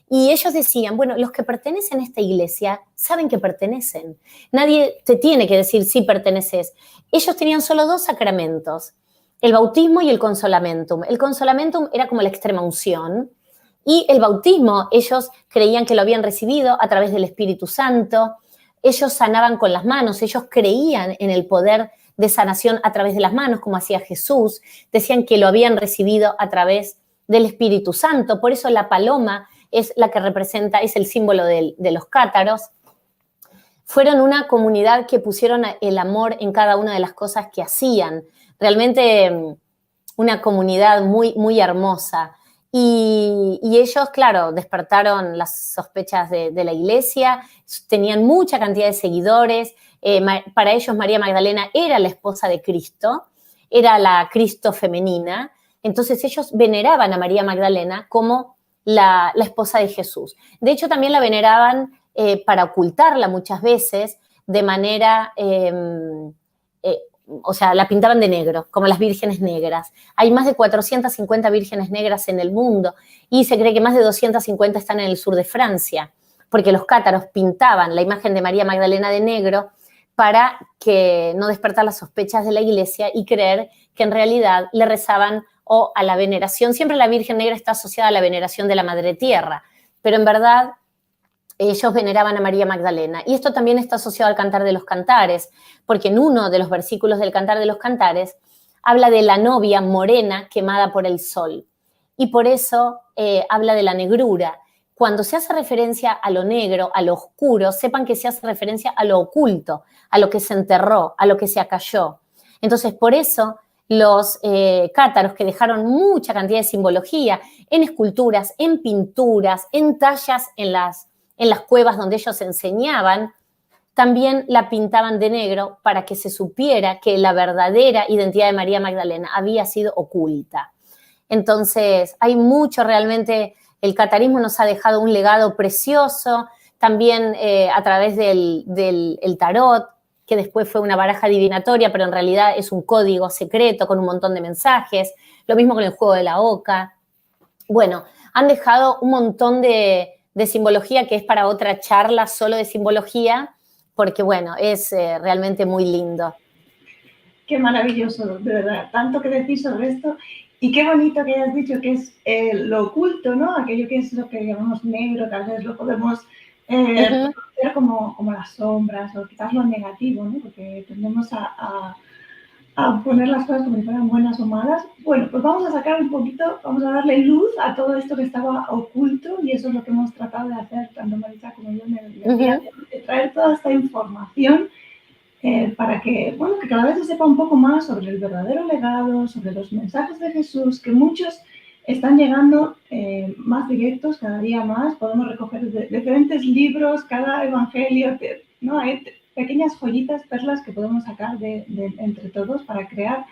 Y ellos decían, bueno, los que pertenecen a esta iglesia saben que pertenecen. Nadie te tiene que decir si perteneces. Ellos tenían solo 2 sacramentos, el bautismo y el consolamentum. El consolamentum era como la extrema unción y el bautismo ellos creían que lo habían recibido a través del Espíritu Santo. Ellos sanaban con las manos, ellos creían en el poder de sanación a través de las manos, como hacía Jesús. Decían que lo habían recibido a través del Espíritu Santo. Por eso la paloma es la que representa, es el símbolo de los cátaros. Fueron una comunidad que pusieron el amor en cada una de las cosas que hacían. Realmente una comunidad muy, muy hermosa. Y ellos, claro, despertaron las sospechas de la iglesia, tenían mucha cantidad de seguidores. Para ellos María Magdalena era la esposa de Cristo, era la Cristo femenina. Entonces ellos veneraban a María Magdalena como la esposa de Jesús. De hecho, también la veneraban para ocultarla muchas veces de manera, o sea, la pintaban de negro, como las vírgenes negras. Hay más de 450 vírgenes negras en el mundo y se cree que más de 250 están en el sur de Francia, porque los cátaros pintaban la imagen de María Magdalena de negro para que no despertar las sospechas de la iglesia y creer que en realidad le rezaban o a la veneración. Siempre la Virgen Negra está asociada a la veneración de la Madre Tierra, pero en verdad ellos veneraban a María Magdalena. Y esto también está asociado al Cantar de los Cantares, porque en uno de los versículos del Cantar de los Cantares habla de la novia morena quemada por el sol. Y por eso habla de la negrura. Cuando se hace referencia a lo negro, a lo oscuro, sepan que se hace referencia a lo oculto, a lo que se enterró, a lo que se acalló. Entonces, por eso los cátaros, que dejaron mucha cantidad de simbología en esculturas, en pinturas, en tallas en las cuevas donde ellos enseñaban, también la pintaban de negro para que se supiera que la verdadera identidad de María Magdalena había sido oculta. Entonces, hay mucho realmente, el catarismo nos ha dejado un legado precioso, también a través del tarot, que después fue una baraja divinatoria, pero en realidad es un código secreto con un montón de mensajes. Lo mismo con el juego de la oca. Bueno, han dejado un montón de simbología que es para otra charla solo de simbología, porque bueno, es realmente muy lindo. Qué maravilloso, de verdad, tanto que decir sobre esto. Y qué bonito que hayas dicho que es lo oculto, ¿no? Aquello que es lo que llamamos negro, tal vez lo podemos reconocer como las sombras o quizás lo negativo, ¿no? Porque tendemos a poner las cosas como si fueran buenas o malas. Bueno, pues vamos a sacar un poquito, vamos a darle luz a todo esto que estaba oculto y eso es lo que hemos tratado de hacer, tanto Maritza como yo, de traer toda esta información para que, bueno, que cada vez se sepa un poco más sobre el verdadero legado, sobre los mensajes de Jesús, que muchos están llegando más directos cada día más. Podemos recoger diferentes libros, cada evangelio, ¿no? Hay pequeñas joyitas, perlas que podemos sacar de entre todos para crear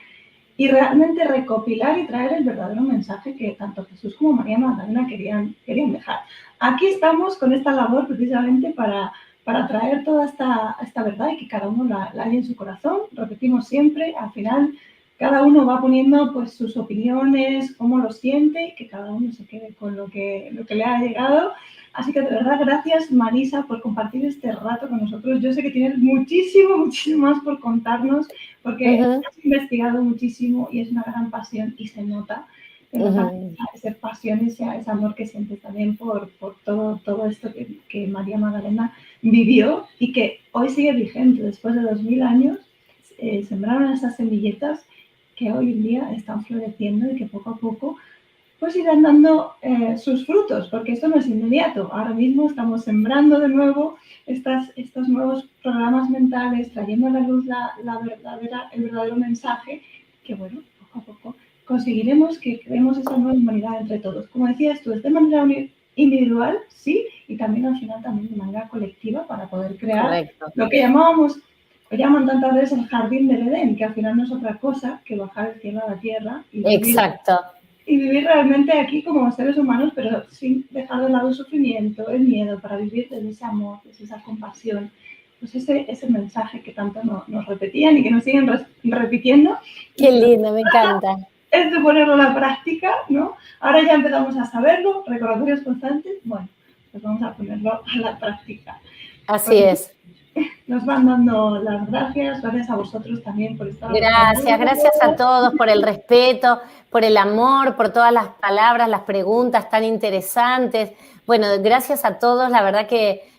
y realmente recopilar y traer el verdadero mensaje que tanto Jesús como María Magdalena querían dejar. Aquí estamos con esta labor precisamente para traer toda esta verdad y que cada uno la haya en su corazón. Repetimos siempre, al final cada uno va poniendo pues sus opiniones, cómo lo siente, y que cada uno se quede con lo que le ha llegado. Así que de verdad, gracias Marisa por compartir este rato con nosotros. Yo sé que tienes muchísimo más por contarnos, porque has investigado muchísimo y es una gran pasión y se nota esa pasión, ese amor que sientes también por todo esto que María Magdalena vivió y que hoy sigue vigente. Después de 2000 años, sembraron esas semilletas que hoy en día están floreciendo y que poco a poco pues irán dando sus frutos, porque esto no es inmediato. Ahora mismo estamos sembrando de nuevo estos nuevos programas mentales, trayendo a la luz el verdadero mensaje, que bueno, poco a poco conseguiremos que creemos esa nueva humanidad entre todos. Como decías tú, es de manera individual, sí, y también al final también de manera colectiva para poder crear lo que llaman tantas veces el jardín del Edén, que al final no es otra cosa que bajar el cielo a la tierra y vivir realmente aquí como seres humanos, pero sin dejar de lado el sufrimiento, el miedo, para vivir desde ese amor, desde esa compasión. Pues ese mensaje que tanto nos repetían y que nos siguen repitiendo. Qué lindo, me encanta. Es de ponerlo a la práctica, ¿no? Ahora ya empezamos a saberlo, recordatorios constantes, bueno, pues vamos a ponerlo a la práctica. Así es. Nos van dando las gracias a vosotros también por estar. Gracias a todos por el respeto, por el amor, por todas las palabras, las preguntas tan interesantes. Bueno, gracias a todos, la verdad que,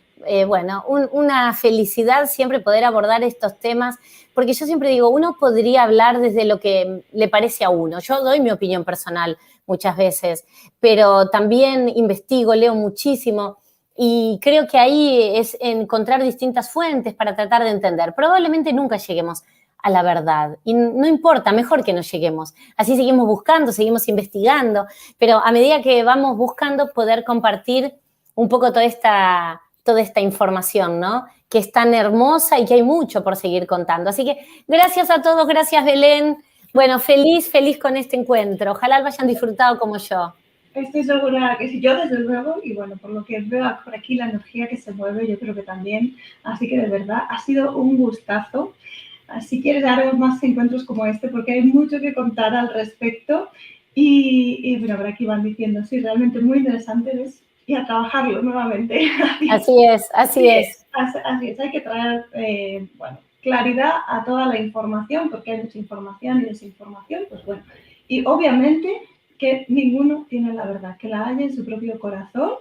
una felicidad siempre poder abordar estos temas, porque yo siempre digo, uno podría hablar desde lo que le parece a uno. Yo doy mi opinión personal muchas veces, pero también investigo, leo muchísimo. Y creo que ahí es encontrar distintas fuentes para tratar de entender. Probablemente nunca lleguemos a la verdad. Y no importa, mejor que no lleguemos. Así seguimos buscando, seguimos investigando, pero a medida que vamos buscando poder compartir un poco toda esta información, ¿no? Que es tan hermosa y que hay mucho por seguir contando. Así que gracias a todos, gracias Belén. Bueno, feliz con este encuentro. Ojalá lo hayan disfrutado como yo. Estoy segura que sí, yo desde luego, y bueno, por lo que veo por aquí la energía que se mueve, yo creo que también. Así que de verdad, ha sido un gustazo. Si quieres, haremos más encuentros como este, porque hay mucho que contar al respecto. Y bueno, por aquí van diciendo, sí, realmente muy interesante, ¿ves? Y a trabajarlo nuevamente. Así es. Así es, hay que traer, claridad a toda la información, porque hay mucha información y desinformación, pues bueno. Y obviamente que ninguno tiene la verdad, que la haya en su propio corazón.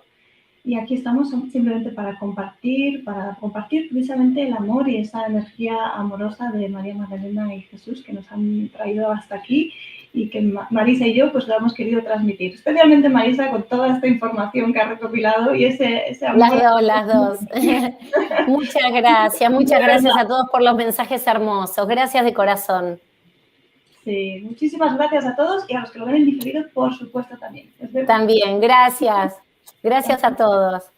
Y aquí estamos simplemente para compartir precisamente el amor y esa energía amorosa de María Magdalena y Jesús que nos han traído hasta aquí y que Marisa y yo pues lo hemos querido transmitir. Especialmente Marisa con toda esta información que ha recopilado y ese amor. Las dos. Muchas gracias a todos por los mensajes hermosos. Gracias de corazón. Sí, muchísimas gracias a todos y a los que lo ven en diferido, por supuesto, también. También, gracias. Gracias a todos.